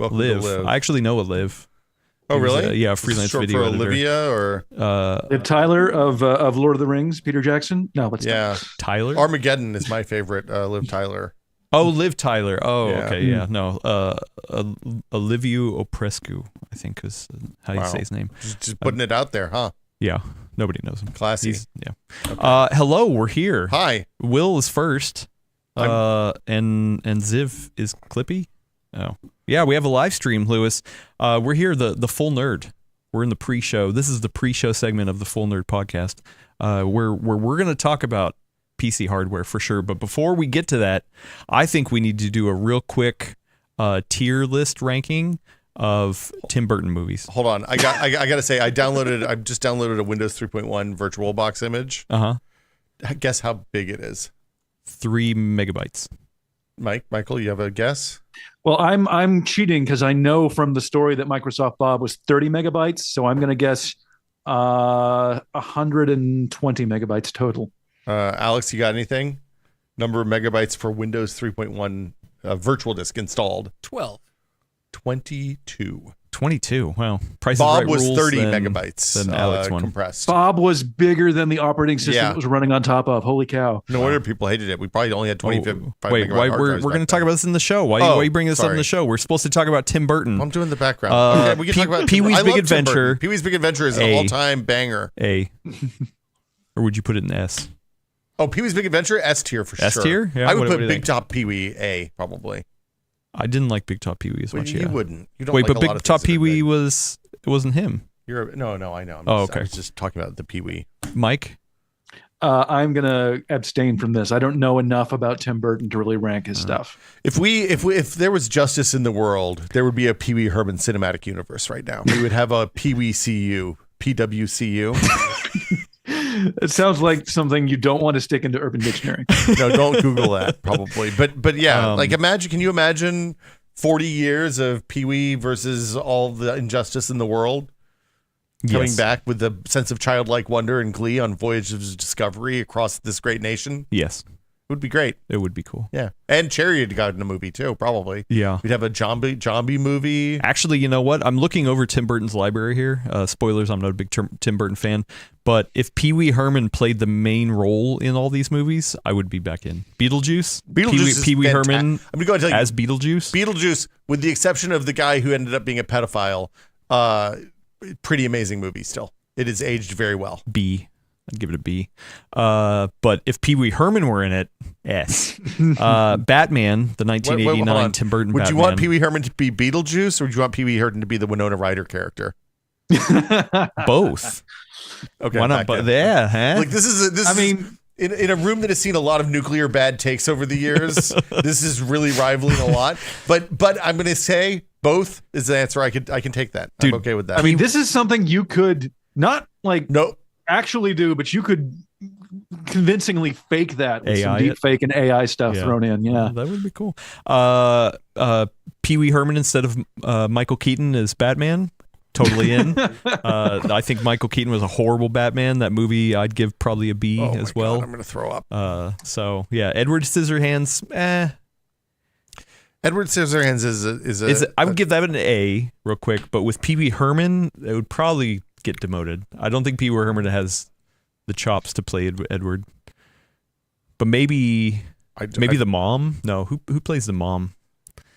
Welcome Liv. to Liv. I actually know a Liv. Oh, really? Yeah, freelance short video for editor. Olivia or Liv Tyler of Lord of the Rings, Peter Jackson. No, what's Tyler? Armageddon is my favorite. Liv Tyler. Oh, Liv Tyler. Oh, Yeah. okay, yeah. No, Olivia Oprescu, I think is how you say his name. Just putting it out there, huh? Yeah, nobody knows him. Classy. Yeah. Okay. Hello, we're here. Hi. Will is first, and Ziv is Clippy. Oh, yeah, we have a live stream, Lewis. We're here, the Full Nerd. We're in the pre-show. This is the pre-show segment of the Full Nerd podcast, where we're going to talk about PC hardware for sure. But before we get to that, I think we need to do a real quick tier list ranking of Tim Burton movies. Hold on. I got to say, I just downloaded a Windows 3.1 VirtualBox image. Guess how big it is? 3 megabytes. Michael, you have a guess? Well, I'm cheating because I know from the story that Microsoft Bob was 30 megabytes, so I'm going to guess 120 megabytes total. Alex, you got anything? Number of megabytes for Windows 3.1 virtual disk installed? 22. 22. Wow. Price Bob is Right was rules 30 than, megabytes than Alex one. compressed. Bob was bigger than the operating system Yeah. it was running on top of. Holy cow. No wonder people hated it. We probably only had 25 Wait, megabyte why hard we're drives going to back talk then. about this in the show? Why are you bringing this up in the show? We're supposed to talk about Tim Burton. I'm doing the background. Okay, we can talk about Pee-wee's I Big love Tim Adventure. Burton. Pee-wee's Big Adventure is an all-time banger. A. Or would you put it in S? Oh, Pee-wee's Big Adventure, S tier for sure. S tier? Yeah, I would what put do you Big think? Top Pee-wee A probably. I didn't like Big Top Pee-wee as much. You Yeah. wouldn't. You don't Wait, like but a Big lot of Top things that are Pee-wee big. it wasn't him. No, I know. Oh, I okay. was just talking about the Pee-wee. Mike? I'm going to abstain from this. I don't know enough about Tim Burton to really rank his stuff. If there was justice in the world, there would be a Pee-wee Herman cinematic universe right now. We would have a Pee-wee CU, PWCU. It sounds like something you don't want to stick into Urban Dictionary. No, don't Google that probably. But yeah, can you imagine 40 years of Pee-wee versus all the injustice in the world? Coming back with the sense of childlike wonder and glee on Voyage of Discovery across this great nation? Yes. It would be great. It would be cool. Yeah. And Cherry had gotten a movie too, probably. Yeah. We'd have a zombie movie. Actually, you know what? I'm looking over Tim Burton's library here. Spoilers, I'm not a big Tim Burton fan. But if Pee-wee Herman played the main role in all these movies, I would be back in. Beetlejuice is Pee-wee fantastic. Herman I'm going to go and tell you, as Beetlejuice. Beetlejuice, with the exception of the guy who ended up being a pedophile, pretty amazing movie still. It is aged very well. B. I'd give it a B. But if Pee-wee Herman were in it, S. Batman, the 1989 hold on. Tim Burton Would Batman. you want Pee-wee Herman to be Beetlejuice, or would you want Pee-wee Herman to be the Winona Ryder character? Both. Okay, why not? back in. Yeah, huh? Like this is in a room that has seen a lot of nuclear bad takes over the years. This is really rivaling a lot. But I'm going to say both is the answer. I can take that. Dude, I'm okay with that. I mean, this is something you could not actually do, but you could convincingly fake that with some AI deep fake and AI stuff thrown in. Yeah. That would be cool. Pee-wee Herman instead of Michael Keaton as Batman. Totally in. I think Michael Keaton was a horrible Batman. That movie I'd give probably a B as well. God, I'm going to throw up. So yeah, Edward Scissorhands. Edward Scissorhands is I would give that an A real quick, but with Pee-wee Herman, it would probably get demoted. I don't think Pee-wee Herman has the chops to play Edward. But maybe the mom. No, who plays the mom?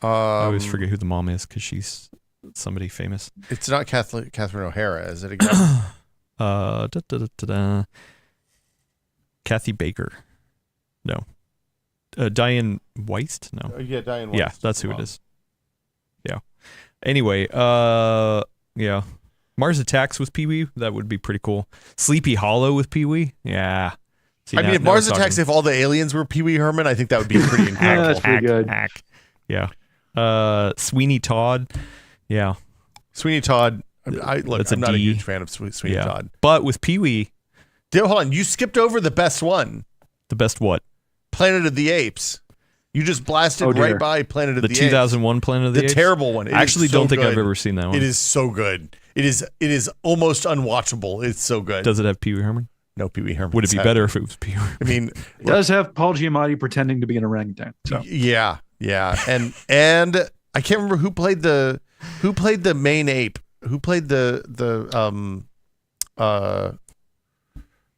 I always forget who the mom is because she's somebody famous. It's not Catherine O'Hara, is it again? Kathy Baker. No. Diane Weist? No. Yeah, Diane Weist. Yeah, that's who it is. Yeah. Anyway, yeah. Mars Attacks with Pee-wee, that would be pretty cool. Sleepy Hollow with Pee-wee? Yeah. See, if Mars Attacks, if all the aliens were Pee-wee Herman, I think that would be pretty incredible. Yeah, that's pretty good. Yeah. Sweeney Todd. Yeah. Sweeney Todd. I'm not a huge fan of Sweeney yeah. Todd. But with Pee-wee. Hold on. You skipped over the best one. The best what? Planet of the Apes. You just blasted right by Planet of the Apes. The 2001 Planet of the Apes? The terrible one. I actually don't think I've ever seen that one. It is so good. It is almost unwatchable. It's so good. Does it have Pee-wee Herman? No Pee-wee Herman. Would it be better if it was Pee-wee Herman? I mean, it does have Paul Giamatti pretending to be an orangutan. So. Yeah. And I can't remember who played the main ape. Who played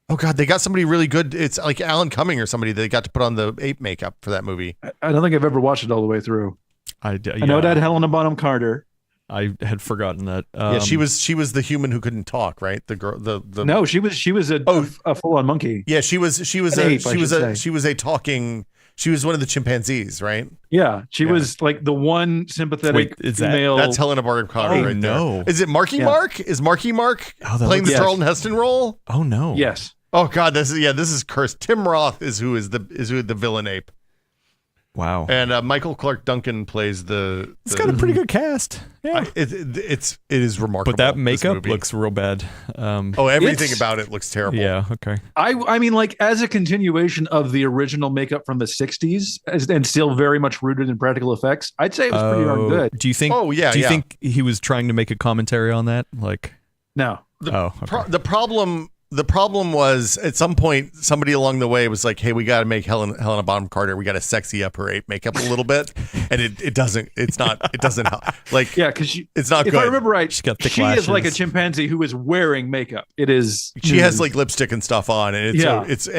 oh God, they got somebody really good. It's like Alan Cumming or somebody they got to put on the ape makeup for that movie. I don't think I've ever watched it all the way through. I know it had Helena Bonham Carter. I had forgotten that. Yeah, she was the human who couldn't talk, right? The girl, the no, she was a full on monkey. Yeah, she was a talking. She was one of the chimpanzees, right? Yeah, she was like the one sympathetic female. That's Helena Bonham Carter right there. Is it Marky Mark? Is Marky Mark playing the Charlton Heston role? Oh no. Yes. Oh God, this is cursed. Tim Roth is who the villain ape. Wow. And Michael Clark Duncan plays the. It's got a pretty good cast. Yeah. It is remarkable. But that makeup looks real bad. Everything about it looks terrible. Yeah. Okay. I mean, like as a continuation of the original makeup from the '60s, and still very much rooted in practical effects, I'd say it was pretty darn good. Do you think? Oh yeah. Do you think he was trying to make a commentary on that? Like. No. The problem was at some point somebody along the way was like, "Hey, we got to make Helena Bonham Carter. We got to sexy up her ape makeup a little bit," and it doesn't help. Like, yeah, because it's not. If good. I remember right, she is like a chimpanzee who is wearing makeup. It is. She has like lipstick and stuff on, and it's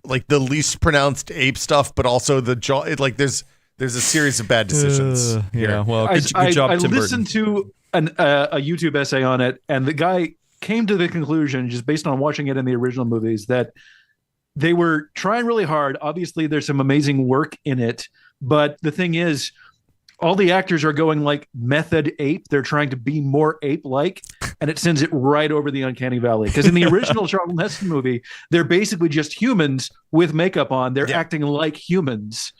like the least pronounced ape stuff, but also the jaw. There's a series of bad decisions. Yeah. Well, good job, Tim Burton. I listened to a YouTube essay on it, and the guy came to the conclusion, just based on watching it in the original movies, that they were trying really hard. Obviously, there's some amazing work in it, but the thing is, all the actors are going like method ape. They're trying to be more ape-like, and it sends it right over the uncanny valley. Because in the original Charlton Heston movie, they're basically just humans with makeup on. They're acting like humans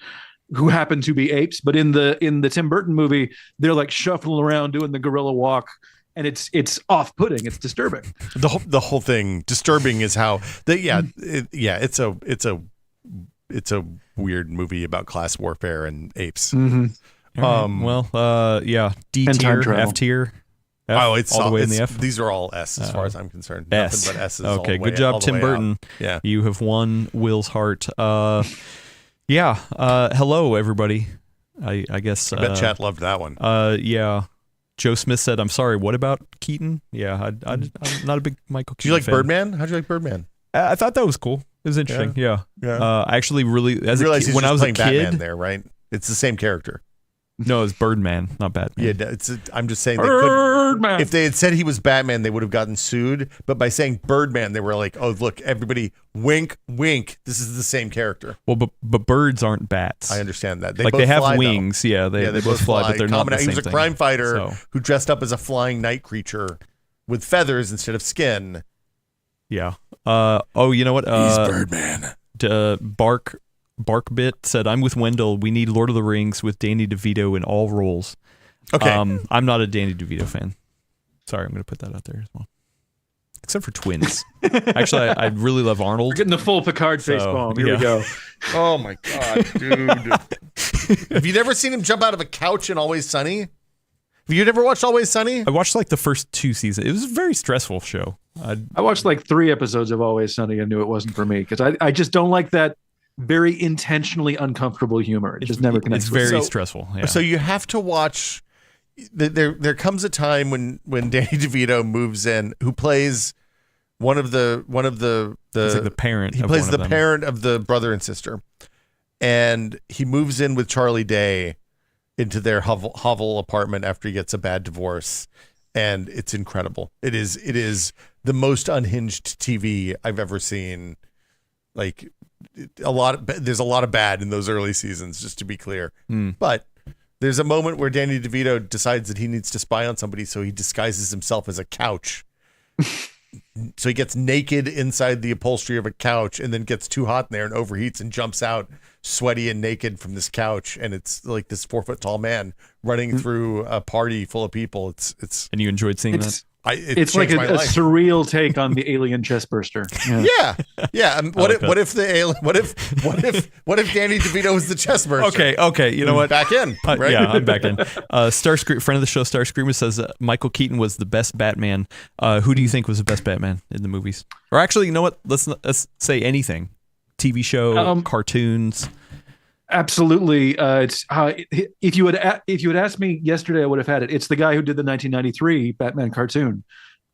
who happen to be apes. But in the Tim Burton movie, they're like shuffling around doing the gorilla walk. And it's off-putting. It's disturbing. The whole thing disturbing is how it's a weird movie about class warfare and apes. Mm-hmm. D tier, F tier. It's all the way in the F. These are all S as far as I'm concerned. S. Nothing but S's. Okay, good job, Tim Burton. Yeah, you have won Will's heart. Hello, everybody. I guess. I bet chat loved that one. Yeah. Joe Smith said, "I'm sorry. What about Keaton?" Yeah, I'm not a big Michael Keaton. Do you like fan. Birdman? How'd you like Birdman? I thought that was cool. It was interesting. Yeah. I actually really, when I was a kid, Batman there, right? It's the same character. No, it's Birdman, not Batman. Yeah, I'm just saying. If they had said he was Batman, they would have gotten sued. But by saying Birdman, they were like, "Oh, look, everybody, wink, wink. This is the same character." Well, but birds aren't bats. I understand that. They have wings. Though. Yeah, they both fly, but they're not the same thing. He was a crime fighter who dressed up as a flying night creature with feathers instead of skin. Yeah. You know what? He's Birdman. Barkbit said, "I'm with Wendell. We need Lord of the Rings with Danny DeVito in all roles." Okay. I'm not a Danny DeVito fan. Sorry, I'm going to put that out there as well. Except for twins. Actually, I really love Arnold. We're getting the full Picard face bomb. Here we go. Oh my God, dude. Have you never seen him jump out of a couch in Always Sunny? Have you never watched Always Sunny? I watched like the first 2 seasons. It was a very stressful show. I watched like 3 episodes of Always Sunny and knew it wasn't for me because I just don't like that very intentionally uncomfortable humor. It just never connects. It's very stressful. Yeah. So you have to watch. There comes a time when Danny DeVito moves in, who plays one of the He's like the parent. He plays the parent of the brother and sister, and he moves in with Charlie Day into their hovel apartment after he gets a bad divorce, and it's incredible. It is the most unhinged TV I've ever seen. Like. There's a lot of bad in those early seasons, just to be clear. But there's a moment where Danny DeVito decides that he needs to spy on somebody, so he disguises himself as a couch. So he gets naked inside the upholstery of a couch and then gets too hot in there and overheats and jumps out sweaty and naked from this couch. And it's like this 4-foot-tall man running through a party full of people. It's And you enjoyed seeing that? It's like a surreal take on the alien chestburster. Yeah. What if Danny DeVito was the chestburster? Okay. You know what? Back in. Right? Yeah, I'm back in. Starscream, friend of the show, Starscreamer says Michael Keaton was the best Batman. Who do you think was the best Batman in the movies? Or actually, you know what? Let's say anything. TV show, cartoons. Absolutely. It's if you had asked me yesterday, I would have had it. It's the guy who did the 1993 Batman cartoon.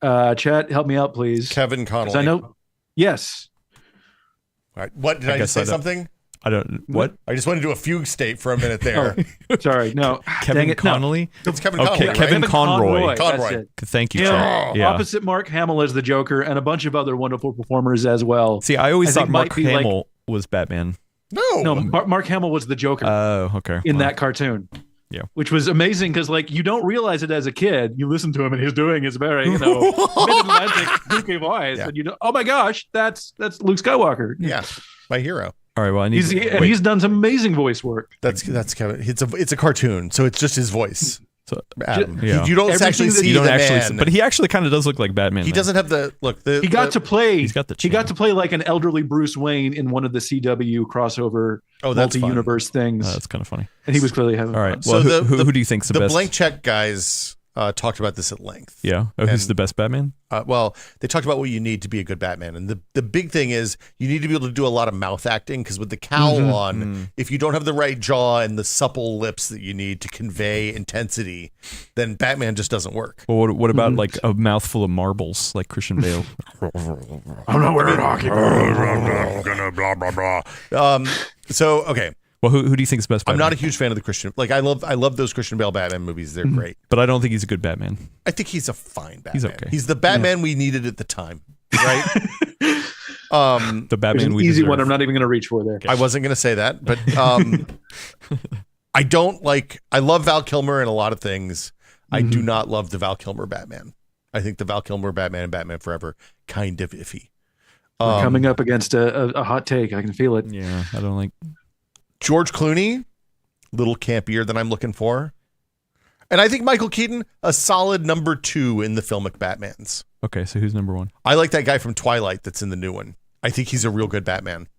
Chat, help me out, please. Kevin Connolly. I know. Yes. All right. What did I just say? Something? I don't. What? I just wanted to do a fugue state for a minute there. Sorry. No. Kevin Connolly. No. It's Kevin Connolly. Okay. Right? Kevin Conroy. Conroy. Thank you, Chad. Yeah. Opposite Mark Hamill as the Joker and a bunch of other wonderful performers as well. See, I always thought Mark Hamill was Batman. No, Mark Hamill was the Joker. Oh, okay. In that cartoon. Yeah. Which was amazing because, like, you don't realize it as a kid. You listen to him and he's doing his very, mid-Atlantic, goofy voice. Yeah. And you know, oh my gosh, that's Luke Skywalker. Yeah, my hero. All right, well, he's done some amazing voice work. That's Kevin. It's a cartoon, so it's just his voice. So, Adam, you don't actually see the man, but he actually kind of does look like Batman. He doesn't have the look. He got to play. He's got the. He got to play like an elderly Bruce Wayne in one of the CW crossover multi-universe things. That's kind of funny. And he was clearly having. All right. Fun. Well, who do you think's the best? The Blank Check guys talked about this at length. Yeah. Who's the best Batman? Well, they talked about what you need to be a good Batman, and the big thing is you need to be able to do a lot of mouth acting because with the cowl on, if you don't have the right jaw and the supple lips that you need to convey intensity, then Batman just doesn't work. Well, what about like a mouthful of marbles like Christian Bale? I'm not wearing hockey. Blah blah blah. So okay. Well, who do you think is best Batman? I'm not a huge fan of the Christian. Like I love those Christian Bale Batman movies. They're great. But I don't think he's a good Batman. I think he's a fine Batman. He's okay. He's the Batman we needed at the time, right? The Batman we easy deserve. one. I'm not even going to reach for there. I wasn't going to say that, but I don't like. I love Val Kilmer in a lot of things. I do not love the Val Kilmer Batman. I think the Val Kilmer Batman and Batman Forever kind of iffy. We're coming up against a hot take. I can feel it. Yeah, I don't like. George Clooney, little campier than I'm looking for. And I think Michael Keaton, a solid number 2 in the filmic Batmans. Okay, so who's number 1? I like that guy from Twilight that's in the new one. I think he's a real good Batman.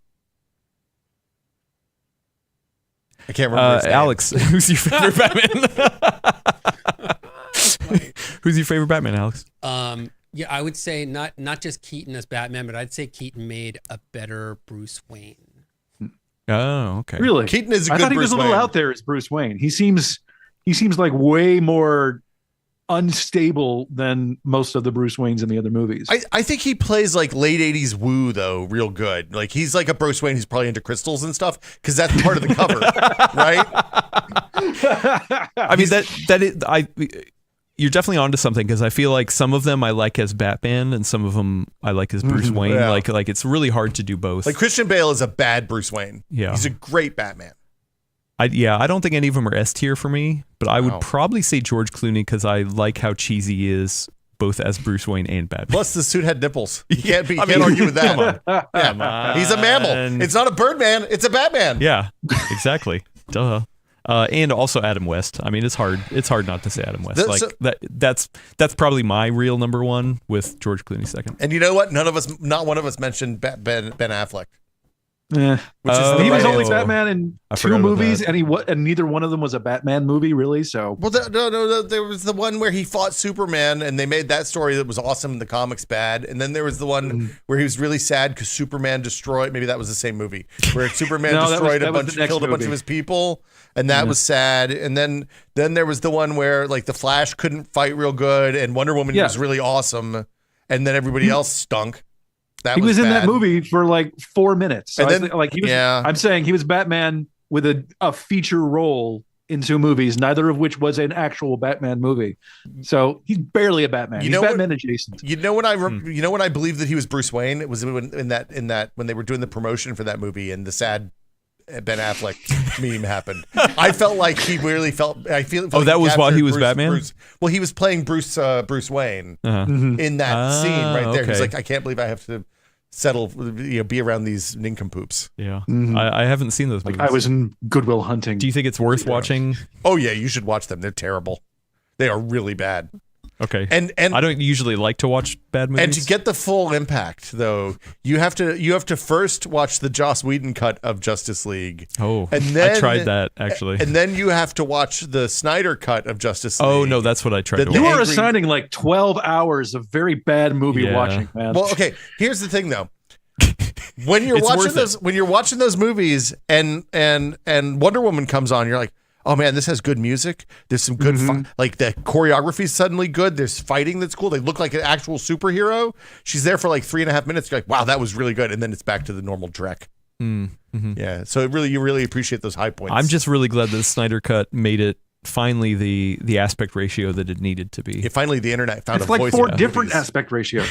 I can't remember his name. Alex, who's your favorite Batman? Who's your favorite Batman, Alex? Yeah, I would say not just Keaton as Batman, but I'd say Keaton made a better Bruce Wayne. Oh, okay. Really? Keaton is a good I thought he was Bruce a little Wayne. out there as Bruce Wayne. He seems like way more unstable than most of the Bruce Waynes in the other movies. I think he plays like late 80s woo though real good. Like he's like a Bruce Wayne who's probably into crystals and stuff because that's part of the cover, right? I mean you're definitely onto something because I feel like some of them I like as Batman and some of them I like as Bruce Wayne. Yeah. Like it's really hard to do both. Like Christian Bale is a bad Bruce Wayne. Yeah. He's a great Batman. I don't think any of them are S tier for me, but I would probably say George Clooney because I like how cheesy he is both as Bruce Wayne and Batman. Plus the suit had nipples. You can't argue with that. Come on. He's a mammal. It's not a Birdman. It's a Batman. Yeah, exactly. Duh. And also Adam West. I mean, it's hard not to say Adam West. That's probably my real number 1 with George Clooney second. And you know what? Not one of us mentioned Ben Affleck. Yeah, he was only Batman in 2 movies, that. and neither one of them was a Batman movie, really. So, well, no, there was the one where he fought Superman, and they made that story that was awesome in the comics bad, and then there was the one where he was really sad because Superman destroyed. Maybe that was the same movie where Superman destroyed killed a bunch of his people, and that was sad. And then there was the one where like the Flash couldn't fight real good, and Wonder Woman was really awesome, and then everybody else stunk. He was in that movie for like 4 minutes. So and then, I'm saying he was Batman with a feature role in 2 movies, neither of which was an actual Batman movie. So he's barely a Batman. He's Batman adjacent. You know when I believe that he was Bruce Wayne? It was when they were doing the promotion for that movie and the sad Ben Affleck meme happened. I felt like he really felt. That was while he was Batman. Well, he was playing Bruce Wayne in that scene right there. He's like, I can't believe I have to settle, be around these nincompoops. Yeah, I haven't seen those movies. I was in Good Will Hunting. Do you think it's worth watching? Oh yeah, you should watch them. They're terrible. They are really bad. Okay. And I don't usually like to watch bad movies. And to get the full impact, though, you have to first watch the Joss Whedon cut of Justice League. Oh, and then, I tried that actually. And then you have to watch the Snyder cut of Justice League. Oh no, that's what I tried. You are assigning like 12 hours of very bad movie watching, man. Well, okay. Here's the thing, though. when you're It's watching worth those, when you're watching those movies, and Wonder Woman comes on, you're like, oh man, this has good music. There's some good, like the choreography is suddenly good. There's fighting that's cool. They look like an actual superhero. She's there for like 3.5 minutes. You're like, wow, that was really good. And then it's back to the normal Drek. Yeah. So you really appreciate those high points. I'm just really glad that the Snyder Cut made it finally the aspect ratio that it needed to be. Yeah, finally, the internet found It's a like voice. 4 in different movies. aspect ratios.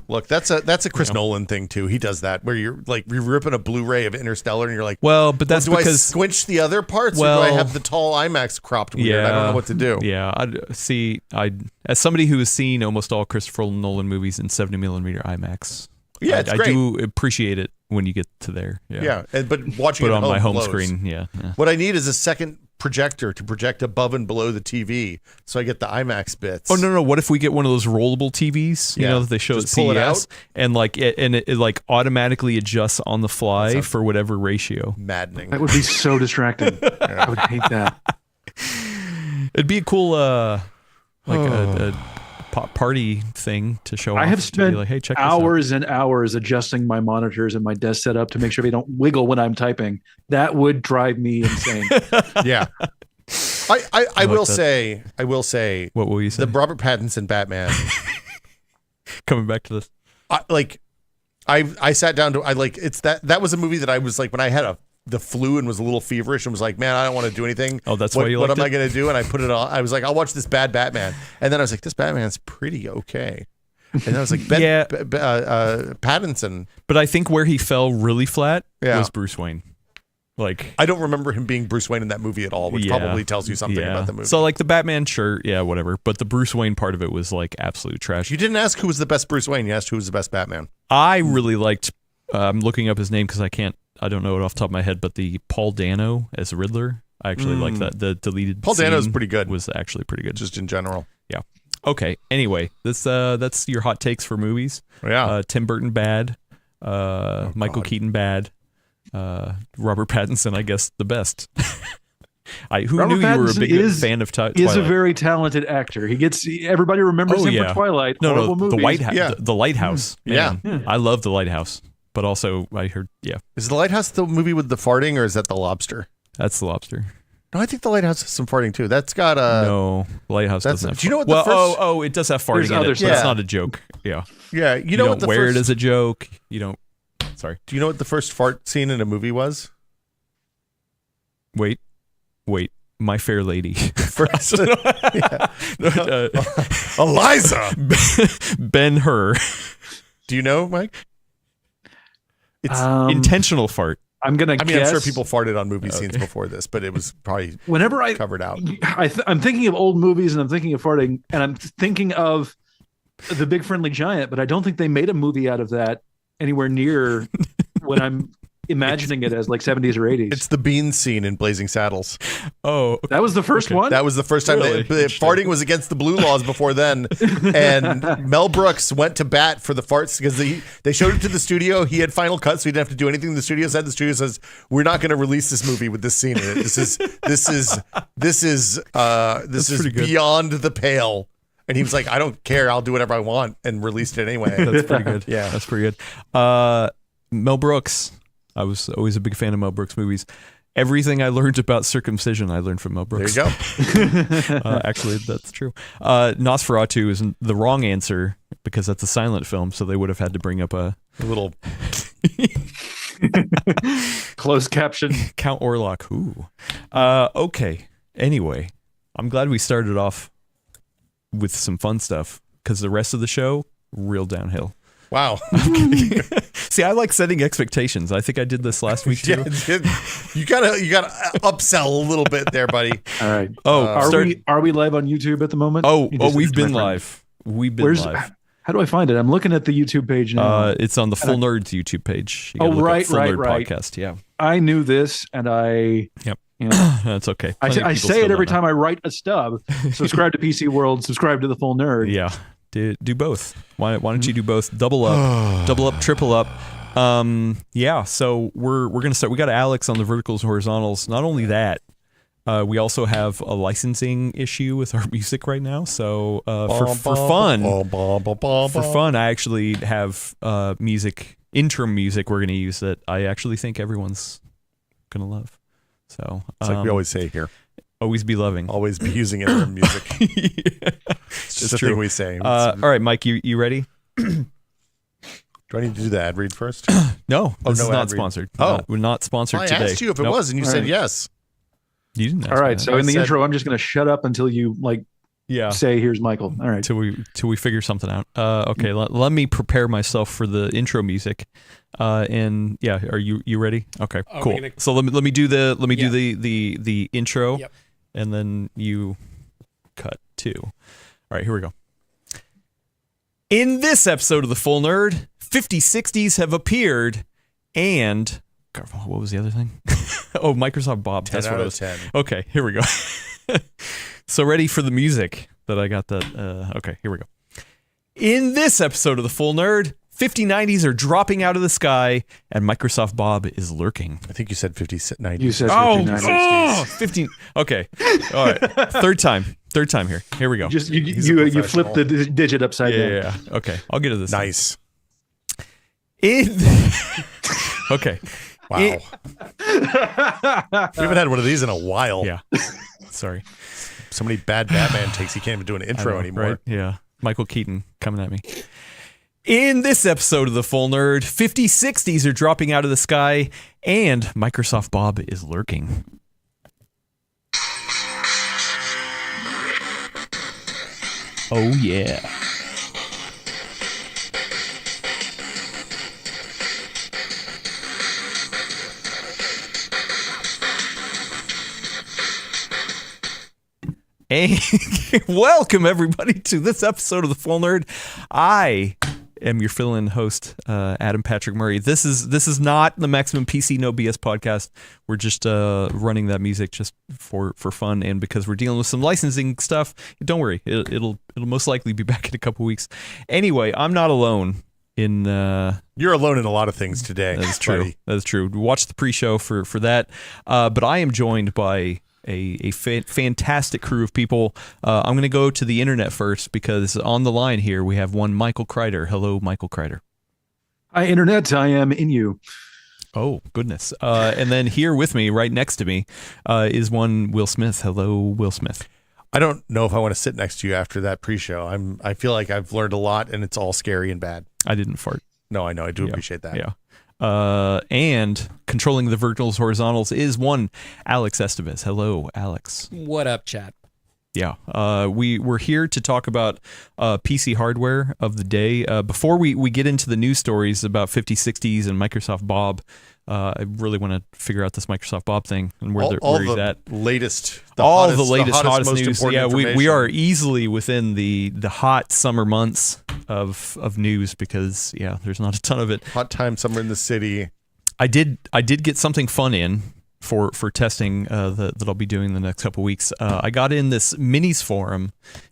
Look, that's a Chris Nolan thing too. He does that where you're ripping a Blu-ray of Interstellar and you're like, Well, but that's do I because squinch the other parts, or do I have the tall IMAX cropped weird? I don't know what to do. Yeah, I as somebody who has seen almost all Christopher Nolan movies in 70mm IMAX. Yeah, it's I great. do appreciate it when you get to there. Yeah, but watching Put it on my home blows. screen. Yeah. What I need is a second projector to project above and below the TV, so I get the IMAX bits. Oh no! What if we get one of those rollable TVs? You know that they show Just at pull it CES, out? and it like automatically adjusts on the fly for whatever ratio. Maddening. That would be so distracting. I would hate that. It'd be a cool a party thing to show off. I have to spent be like, hey, check this out. hours and hours adjusting my monitors and my desk setup to make sure they don't wiggle when I'm typing. That would drive me insane. Yeah. I will that. say What will you say? the Robert Pattinson Batman. Coming back to this. I sat down to that was a movie that I was like, when I had the flu and was a little feverish and was like, man, I don't want to do anything. Oh, that's why you what liked am I it? going to do? And I put it on. I was like, I'll watch this bad Batman. And then I was like, this Batman's pretty okay. And then I was like, Pattinson. But I think where he fell really flat Yeah. was Bruce Wayne. Like, I don't remember him being Bruce Wayne in that movie at all, which probably tells you something about the movie. So like the Batman, sure, yeah, whatever. But the Bruce Wayne part of it was like absolute trash. You didn't ask who was the best Bruce Wayne. You asked who was the best Batman. I really liked. I'm looking up his name because I don't know it off the top of my head. But the Paul Dano as Riddler, I actually like that. The deleted Paul Dano's scene pretty good. Was actually pretty good. Just in general. Yeah. Okay. Anyway, that's your hot takes for movies. Yeah. Tim Burton bad. Michael Keaton bad. Robert Pattinson, I guess, the best. Who Robert knew you were a Pattinson big fan of Twilight? Is a very talented actor. Everybody remembers him for Twilight. No, movies. the White House, Yeah. the Lighthouse. Yeah. Man, I love the Lighthouse, but also I heard, Is The Lighthouse the movie with the farting, or is that The Lobster? that's the Lobster. No, I think The Lighthouse has some farting too. That's got No, Lighthouse that's- doesn't have. do you know what well, the first- oh, it does have farting There's in other it, but stuff. it's not a joke. Yeah, Yeah, you know don't what the wear first, it as a joke. You don't. Sorry. Do you know what the first fart scene in a movie was? Wait. My Fair Lady. First, Eliza. Ben-Hur. Do you know, Mike? It's. Intentional fart. I'm gonna. I'm guess, sure people farted on movie scenes before this, but it was probably Whenever I covered out. I'm thinking of old movies and I'm thinking of farting and I'm thinking of The Big Friendly Giant, but I don't think they made a movie out of that anywhere near when I'm imagining it as like 70s or 80s. It's the bean scene in Blazing Saddles. Oh, That was the first one? That was the first time Really? farting was against the blue laws before then. And Mel Brooks went to bat for the farts because they showed it to the studio. He had final cut, so he didn't have to do anything. The studio says, we're not going to release this movie with this scene in it. This is beyond the pale. And he was like, I don't care. I'll do whatever I want, and released it anyway. that's pretty good. Yeah. That's pretty good. Mel Brooks. I was always a big fan of Mel Brooks movies. Everything I learned about circumcision, I learned from Mel Brooks. There you go. Actually, that's true. Nosferatu is the wrong answer because that's a silent film, so they would have had to bring up a little closed caption. Count Orlok. Ooh. Okay. Anyway, I'm glad we started off with some fun stuff because the rest of the show, real downhill. Wow. See, I like setting expectations. I think I did this last week too. You gotta upsell a little bit there, buddy. All right. Oh, are we live on YouTube at the moment? We've been live. We've been live. How do I find it? I'm looking at the YouTube page now. It's on the Full Nerds YouTube page. You gotta look up Full Nerd Podcast. Yeah. I knew this, and I. Yep. You know, that's okay. I say it every time I write a stub. Subscribe to PCWorld. Subscribe to the Full Nerd. Yeah. Do both. Why don't you do both? Double up, triple up. Yeah. So we're gonna start. We got Alex on the verticals and horizontals. Not only that, we also have a licensing issue with our music right now. So for fun, I actually have music intro music we're going to use that I actually think everyone's going to love. So it's like we always say here. Always be loving. Always be using it in music. Yeah. It's just a thing we say. All right, Mike, you ready? Do I need to do the ad read first? No, this is not ad read. sponsored. Oh. We're not sponsored today. I asked you if it Nope. was, and you said yes. You didn't ask All right. me that. So in the intro, I'm just going to shut up until you say, "Here's Michael." All right. Till we figure something out. Okay, let me prepare myself for the intro music. And yeah, are you ready? Okay, cool. So let me do the intro, Yep. and then you cut too. All right, here we go. In this episode of The Full Nerd, 5060s have appeared, and God, what was the other thing? Oh, Microsoft Bob. 10 That's out what it of was. 10. Okay, here we go. So ready for the music that I got that. Okay, here we go. In this episode of The Full Nerd, 5090s are dropping out of the sky, and Microsoft Bob is lurking. I think you said 5090. You said Oh, 59. 15. Okay. All right. Third time here. Here we go. Just He's a you flip professional. the digit upside down. Yeah. Okay. I'll get to this. Nice. Okay. Wow. We haven't had one of these in a while. Yeah. Sorry. So many bad Batman takes. He can't even do an intro I know, anymore. right? Yeah. Michael Keaton coming at me. In this episode of The Full Nerd, 5060s are dropping out of the sky, and Microsoft Bob is lurking. Oh, yeah. And welcome everybody to this episode of The Full Nerd. I am your fill-in host, Adam Patrick Murray. This is not the Maximum PC No BS podcast. We're just running that music just for fun, and because we're dealing with some licensing stuff. Don't worry, it'll most likely be back in a couple weeks. Anyway, I'm not alone. You're alone in a lot of things today. That is true. buddy. That is true. Watch the pre-show for that. But I am joined by a fantastic crew of people. I'm going to go to the internet first because on the line here we have one Michael Kreider. Hello, Michael Kreider. Hi, Internet. I am in you. Oh, goodness. And then here with me, right next to me, is one Will Smith. Hello, Will Smith. I don't know if I want to sit next to you after that pre-show. I feel like I've learned a lot, and it's all scary and bad. I didn't fart. No, I know. I do appreciate that. Yeah. And controlling the verticals horizontals is one Alex Estevez. Hello, Alex. What up, chat? Yeah, we're here to talk about PC hardware of the day. Before we get into the news stories about 5060s and Microsoft Bob, I really want to figure out this Microsoft Bob thing and where he's at. Latest, Hottest most news. important Yeah, we information. are easily within the hot summer months of news because there's not a ton of it. Hot time somewhere in the city. I did get something fun in for testing that I'll be doing the next couple weeks. I got in this minis forum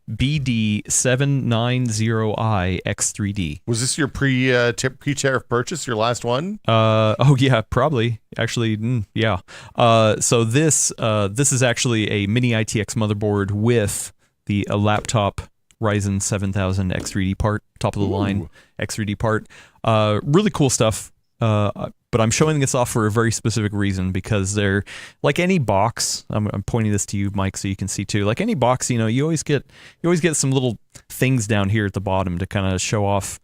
BD790i X3D. Was this your pre-tariff purchase? Your last one? Oh yeah, probably. Actually, yeah. So this is actually a mini ITX motherboard with a laptop Ryzen 7000 X3D part, top of the line X3D part. Really cool stuff. But I'm showing this off for a very specific reason because they're like any box. I'm pointing this to you, Mike, so you can see too. Like any box, you always get some little things down here at the bottom to kind of show off,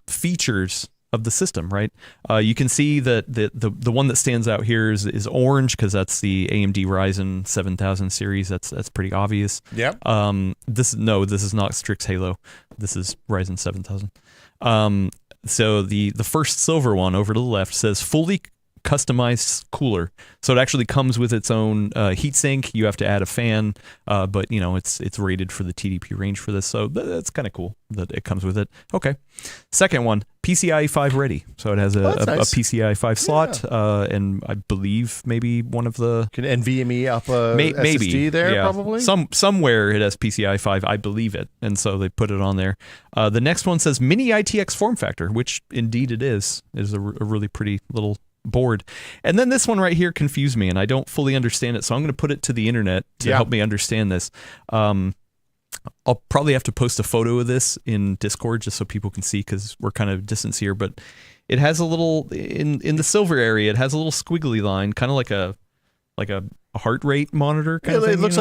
features of the system, right? You can see that the one that stands out here is orange because that's the AMD Ryzen 7000 series. That's pretty obvious. Yeah. This is not Strix Halo. This is Ryzen 7000. So the first silver one over to the left says fully customized cooler. So it actually comes with its own heatsink. You have to add a fan, but it's rated for the TDP range for this. So that's kind of cool that it comes with it. Okay. Second one, PCIe 5 ready. So it has a PCIe 5 slot, and I believe maybe one of the Can NVMe up a maybe SSD there yeah. probably? Somewhere it has PCIe 5, I believe it, and so they put it on there. The next one says mini ITX form factor, which indeed it is. It is a really pretty little board. And then this one right here confused me, and I don't fully understand it, so I'm going to put it to the internet to help me understand this. I'll probably have to post a photo of this in Discord just so people can see because we're kind of distance here, but it has a little in the silver area. It has a little squiggly line, kind of like a heart rate monitor kind of thing. It looks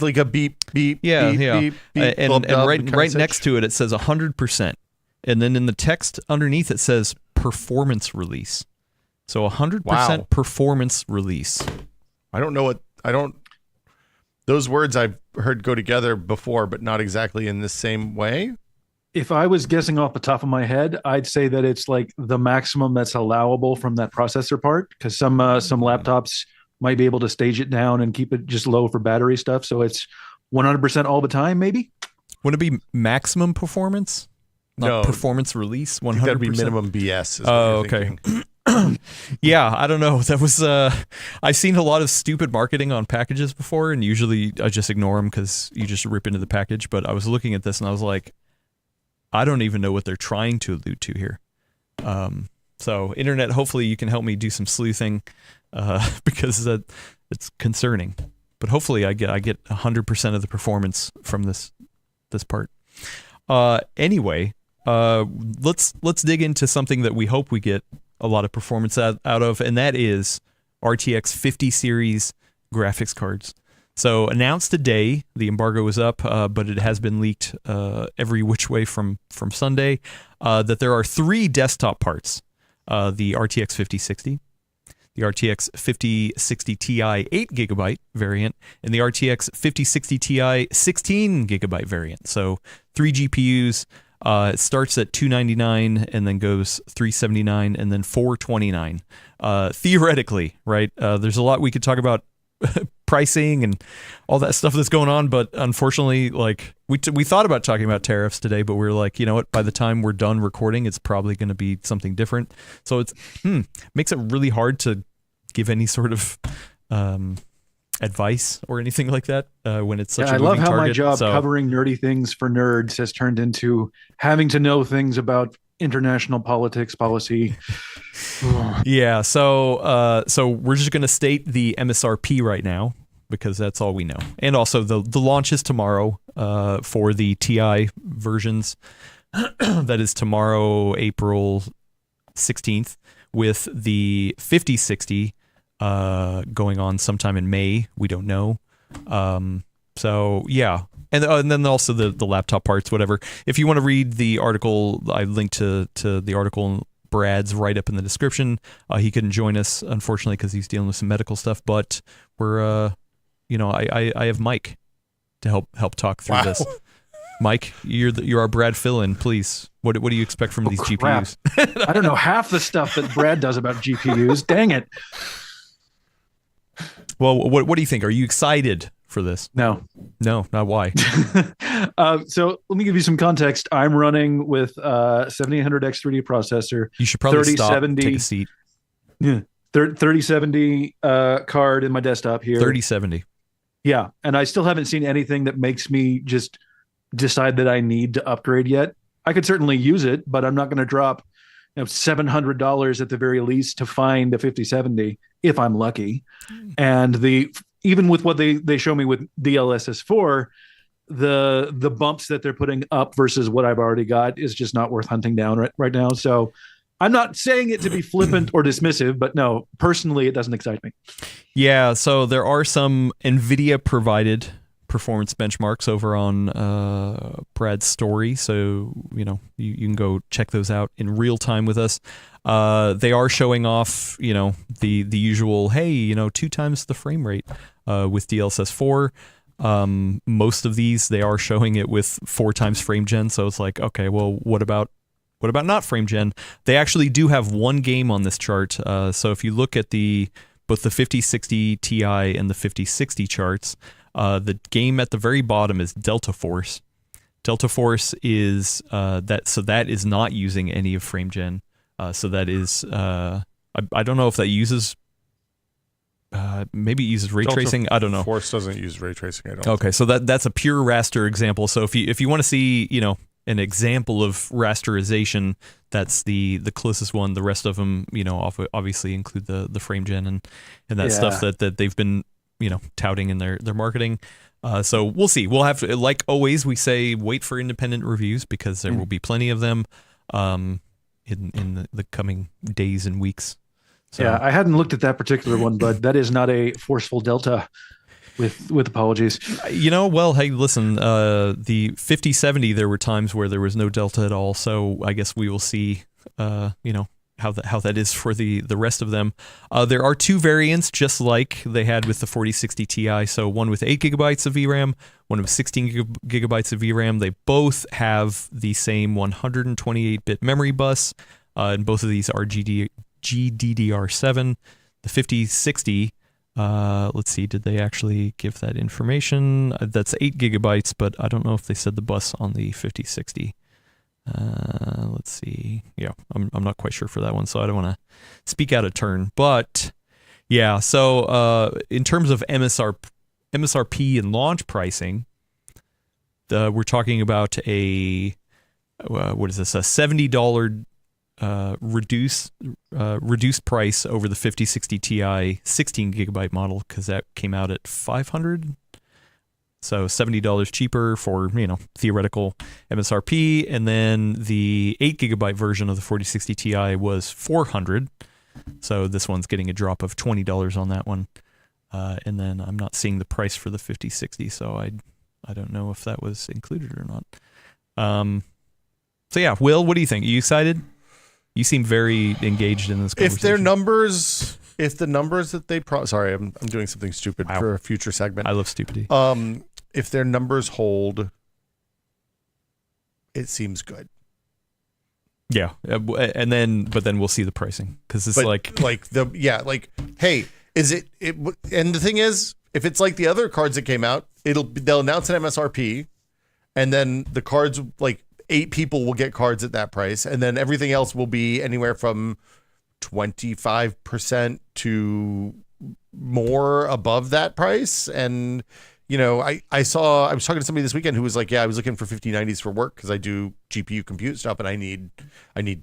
like a beep beep. Yeah, beep, yeah. beep, beep, and blub, right next to it says 100%, and then in the text underneath it says performance release. So 100% performance release. I don't know those words I've heard go together before, but not exactly in the same way. If I was guessing off the top of my head, I'd say that it's like the maximum that's allowable from that processor part, because some laptops might be able to stage it down and keep it just low for battery stuff. So it's 100% all the time, maybe. Wouldn't it be maximum performance? No. Performance release, 100%. That'd be minimum BS. Okay. Yeah, I don't know. That was I've seen a lot of stupid marketing on packages before, and usually I just ignore them because you just rip into the package. But I was looking at this and I was like, I don't even know what they're trying to allude to here. So internet, hopefully you can help me do some sleuthing because it's concerning. But hopefully I get 100% of the performance from this part. Anyway, let's dig into something that we hope we get a lot of performance out of, and that is RTX 50 series graphics cards. So announced today, the embargo is up, but it has been leaked every which way from Sunday, that there are 3 desktop parts: the RTX 5060, the RTX 5060 Ti 8GB variant, and the RTX 5060 Ti 16GB variant. So 3 GPUs. It starts at $299 and then goes $379 and then $429. Theoretically, right? There's a lot we could talk about pricing and all that stuff that's going on, but unfortunately, like we thought about talking about tariffs today, but we were like, you know what? By the time we're done recording, it's probably going to be something different. So it's makes it really hard to give any sort of advice or anything like that when it's such a moving target. I love how my job covering nerdy things for nerds has turned into having to know things about international politics, policy. Yeah, so we're just going to state the MSRP right now because that's all we know. And also the launch is tomorrow for the TI versions. That is tomorrow, April 16th, with the 5060 going on sometime in May. We don't know. So yeah, and then also the laptop parts, whatever. If you want to read the article, I linked to the article. Brad's right up in the description. He couldn't join us unfortunately because he's dealing with some medical stuff. But we're I have Mike to help talk through this. Mike, you're our Brad fill-in. Please, what do you expect from these GPUs? I don't know half the stuff that Brad does about GPUs. Dang it. Well, what do you think? Are you excited for this? No, not why. So let me give you some context. I'm running with 7800X 3D processor. You should probably stop, take a seat. Yeah, 3070 card in my desktop here. 3070. Yeah, and I still haven't seen anything that makes me just decide that I need to upgrade yet. I could certainly use it, but I'm not going to drop $700 at the very least to find a 5070 if I'm lucky. And even with what they show me with DLSS4, the bumps that they're putting up versus what I've already got is just not worth hunting down right now. So I'm not saying it to be flippant or dismissive, but no, personally, it doesn't excite me. Yeah, so there are some NVIDIA provided performance benchmarks over on Brad's story, so you can go check those out in real time with us. They are showing off the usual 2 times the frame rate with DLSS 4. Most of these they are showing it with 4 times frame gen, so it's like, okay, well, what about not frame gen? They actually do have one game on this chart, so if you look at both the 5060 Ti and the 5060 charts, the game at the very bottom is Delta Force. Delta Force is that is not using any of frame gen. So that is I don't know if that uses maybe it uses ray tracing. I don't know. Force doesn't use ray tracing. I don't. Okay, so that's a pure raster example. So if you want to see an example of rasterization, that's the closest one. The rest of them obviously include the frame gen and that stuff that they've been touting in their marketing. So we'll see. We'll have to, like always, we say wait for independent reviews because there will be plenty of them. in the coming days and weeks. So, yeah, I hadn't looked at that particular one, but that is not a forceful delta. With apologies. Well, hey, listen, the 5070, there were times where there was no delta at all. So I guess we will see, how that is for the rest of them. There are two variants, just like they had with the 4060 Ti. So one with 8 gigabytes of VRAM, one with 16 gigabytes of VRAM. They both have the same 128-bit memory bus, and both of these are GDDR7. The 5060. Let's see, did they actually give that information? That's 8 gigabytes, but I don't know if they said the bus on the 5060. Let's see. Yeah, I'm not quite sure for that one, so I don't want to speak out of turn. But yeah, so in terms of MSRP and launch pricing, we're talking about a $70 reduced price over the 5060 Ti 16 gigabyte model, because that came out at $500, so $70 cheaper for theoretical MSRP, and then the 8 gigabyte version of the 4060 Ti was $400, so this one's getting a drop of $20 on that one, and then I'm not seeing the price for the 5060, so I don't know if that was included or not. So yeah, Will, what do you think? Are you excited? You seem very engaged in this conversation. If the numbers that they sorry, I'm doing something stupid for a future segment. I love stupidity. If their numbers hold, it seems good. Yeah, but then we'll see the pricing, because it's hey, is it? And the thing is, if it's like the other cards that came out, they'll announce an MSRP, and then the cards 8 people will get cards at that price, and then everything else will be anywhere from 25% to more above that price. And I was talking to somebody this weekend who was like, yeah, I was looking for 5090s for work because I do GPU compute stuff, and I need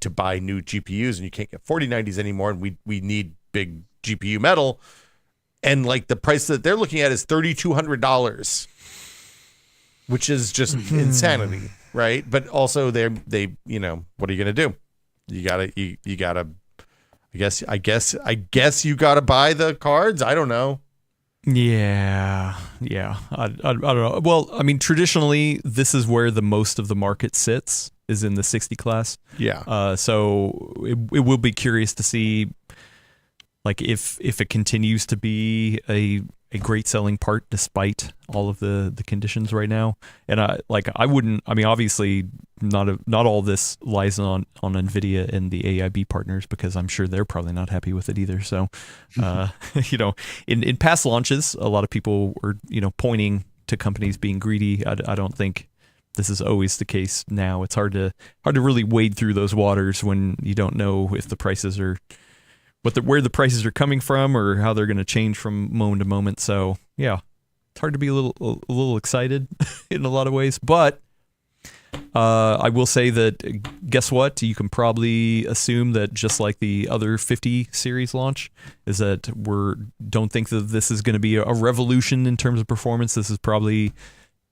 to buy new GPUs, and you can't get 4090s anymore, and we need big GPU metal, and the price that they're looking at is $3,200, which is just insanity. Right. But also they what are you going to do? You gotta, I guess you gotta buy the cards. I don't know. Yeah. I don't know. Well, I mean, traditionally this is where the most of the market sits, is in the 60 class. Yeah. So it will be curious to see if it continues to be a great selling part despite all of the conditions right now. And obviously not all this lies on Nvidia and the AIB partners, because I'm sure they're probably not happy with it either. So in past launches, a lot of people were pointing to companies being greedy. I don't think this is always the case now. It's hard to really wade through those waters when you don't know if the prices are where the prices are coming from, or how they're going to change from moment to moment. So yeah, it's hard to be a little excited in a lot of ways. But I will say that, guess what? You can probably assume that, just like the other 50 series launch, is that don't think that this is going to be a revolution in terms of performance. This is probably,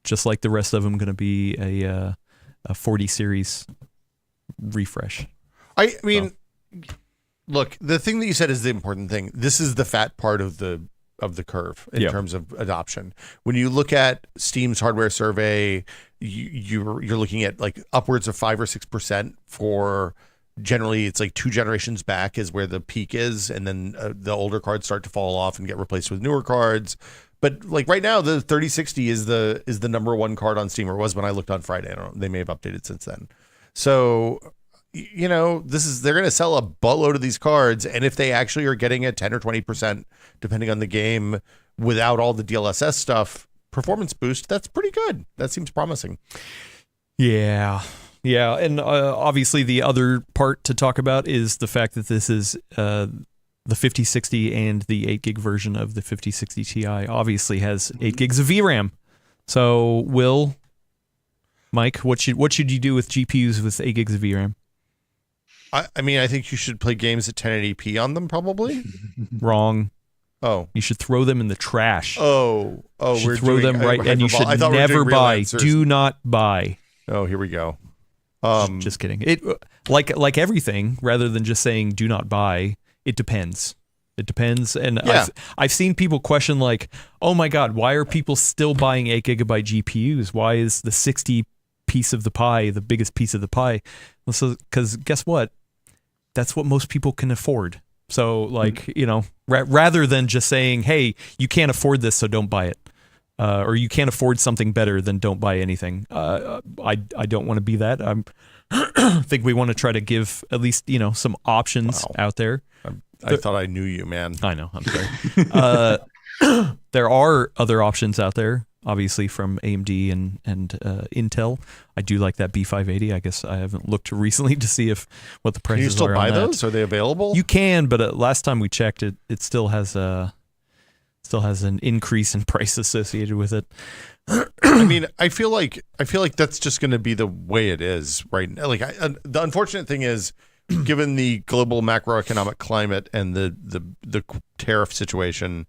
just like the rest of them, going to be a 40 series refresh. I mean. So. Look, the thing that you said is the important thing. This is the fat part of the curve in terms of adoption. When you look at Steam's hardware survey, you're looking at upwards of 5 or 6% for, generally it's 2 generations back is where the peak is, and then the older cards start to fall off and get replaced with newer cards. But right now, the 3060 is the number one card on Steam, or was when I looked on Friday. I don't know, they may have updated since then. So. They're going to sell a buttload of these cards, and if they actually are getting a 10 or 20%, depending on the game, without all the DLSS stuff, performance boost, that's pretty good. That seems promising. Yeah, and obviously the other part to talk about is the fact that this is the 5060 and the 8 gig version of the 5060 Ti obviously has 8 gigs of VRAM. So, Mike, what should you do with GPUs with 8 gigs of VRAM? I mean, I think you should play games at 1080p on them, probably. Wrong. Oh. You should throw them in the trash. Oh, we're throw them right, and you should never buy. Do not buy. Oh, here we go. Just kidding. like everything, rather than just saying do not buy, it depends. It depends. And I've seen people question like, oh my God, why are people still buying 8 gigabyte GPUs? Why is the 60 piece of the pie the biggest piece of the pie? Well, so, because guess what? That's what most people can afford. So like, rather than just saying, hey, you can't afford this, so don't buy it. Or you can't afford something better, then don't buy anything. I don't want to be that. I think we want to try to give at least, some options out there. I thought I knew you, man. I know. I'm sorry. There are other options out there, obviously from AMD and Intel. I do like that B580. I guess I haven't looked recently to see what the prices are. Can you still buy those? That. Are they available? You can, but last time we checked, it still has an increase in price associated with it. I mean, I feel like that's just going to be the way it is right now. Like the unfortunate thing is, given the global macroeconomic climate and the tariff situation,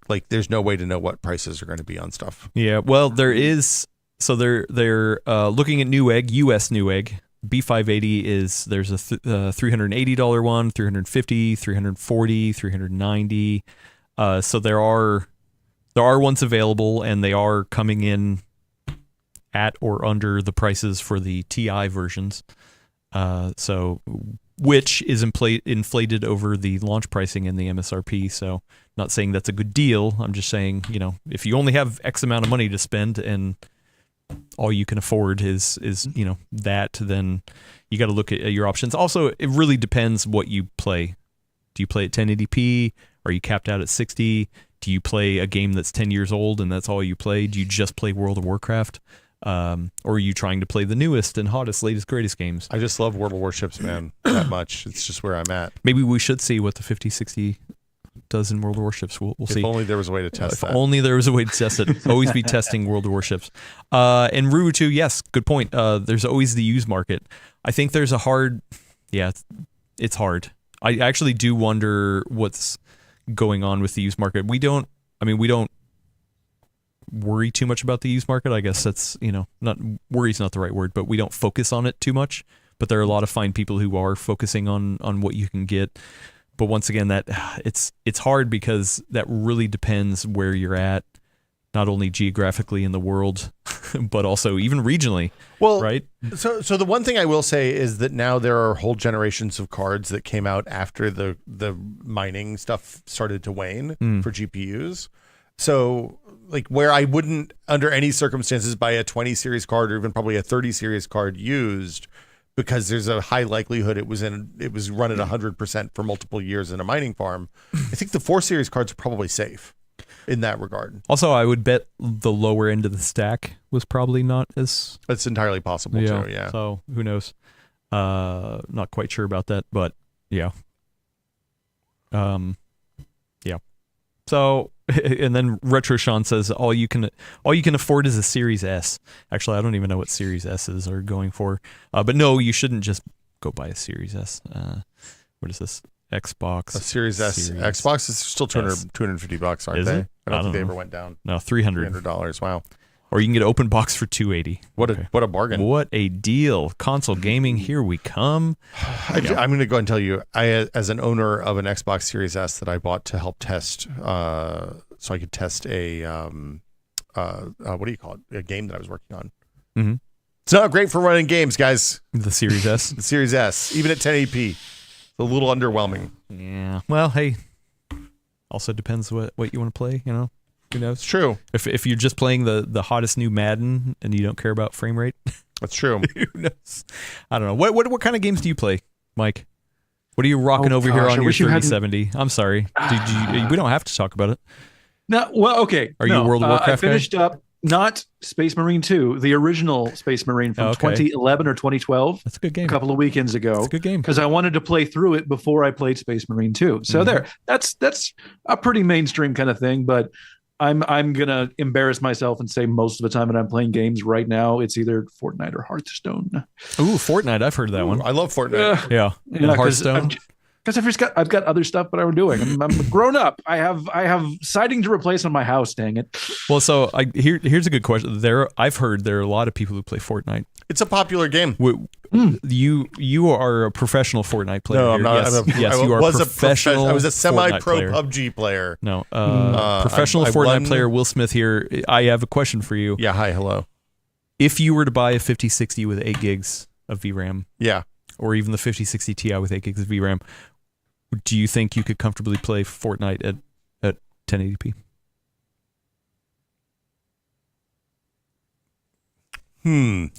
like there's no way to know what prices are going to be on stuff. Yeah, well, there is. So they're looking at Newegg, US Newegg. B580 there's a $380 one, $350, $340, $390. So there are ones available, and they are coming in at or under the prices for the TI versions. So which is inflated over the launch pricing and the MSRP. So not saying that's a good deal. I'm just saying, if you only have X amount of money to spend and all you can afford is that, then you got to look at your options. Also, it really depends what you play. Do you play at 1080p? Are you capped out at 60? Do you play a game that's 10 years old and that's all you play? Do you just play World of Warcraft? Or are you trying to play the newest and hottest, latest, greatest games? I just love World of Warships, man, that much. It's just where I'm at. Maybe we should see what the 5060 does in World of Warships. We'll see. If only there was a way to test that. If only there was a way to test it. Always be testing World of Warships. And Ruutu, yes, good point. There's always the used market. I think there's it's hard. I actually do wonder what's going on with the used market. We don't worry too much about the used market. I guess that's, not worry's not the right word, but we don't focus on it too much. But there are a lot of fine people who are focusing on what you can get. But once again, that it's hard because that really depends where you're at, not only geographically in the world, but also even regionally. Well, right? So the one thing I will say is that now there are whole generations of cards that came out after the mining stuff started to wane for GPUs. So like where I wouldn't under any circumstances buy a 20 series card or even probably a 30 series card used, because there's a high likelihood it was run at 100% for multiple years in a mining farm. I think the 4 series cards are probably safe in that regard. Also, I would bet the lower end of the stack was probably not as... That's entirely possible too, yeah. So who knows? Not quite sure about that, but yeah. Yeah. So, and then Retro Sean says all you can afford is a Series S. Actually, I don't even know what Series S's are going for. But no, you shouldn't just go buy a Series S. What is this? Xbox. A Series S. Xbox is still $250, aren't they? I don't think they ever went down. No, $300. Wow. Or you can get open box for $280. What a bargain. What a deal. Console gaming, here we come. I'm going to go and tell you, I, as an owner of an Xbox Series S that I bought to help test, so I could test a, what do you call it? A game that I was working on. Mm-hmm. It's not great for running games, guys. The Series S? The Series S, even at 1080p. It's a little underwhelming. Yeah. Well, hey, also depends what you want to play, Who knows? It's true. If you're just playing the hottest new Madden and you don't care about frame rate, that's true. Who knows? I don't know. What kind of games do you play, Mike? What are you rocking over here on your 3070? I'm sorry. We don't have to talk about it. No. Well, okay. Are you a World of Warcraft I finished up not Space Marine 2, the original Space Marine from 2011 or 2012. That's a good game. A couple of weekends ago. That's a good game. Because I wanted to play through it before I played Space Marine 2. So that's a pretty mainstream kind of thing, but I'm gonna embarrass myself and say most of the time when I'm playing games right now, it's either Fortnite or Hearthstone. Ooh, Fortnite! I've heard of that one. I love Fortnite. Yeah, Hearthstone. Because I've got other stuff that I'm doing. I'm grown up. I have siding to replace on my house. Dang it. Well, so here's a good question. I've heard there are a lot of people who play Fortnite. It's a popular game. You are a professional Fortnite player. No, I'm not. Yes, you are a professional. I was a semi-pro Fortnite player. PUBG player. No, professional Fortnite player Will Smith here. I have a question for you. Yeah, hi, hello. If you were to buy a 5060 with 8 gigs of VRAM, yeah, or even the 5060 Ti with 8 gigs of VRAM, do you think you could comfortably play Fortnite at 1080p?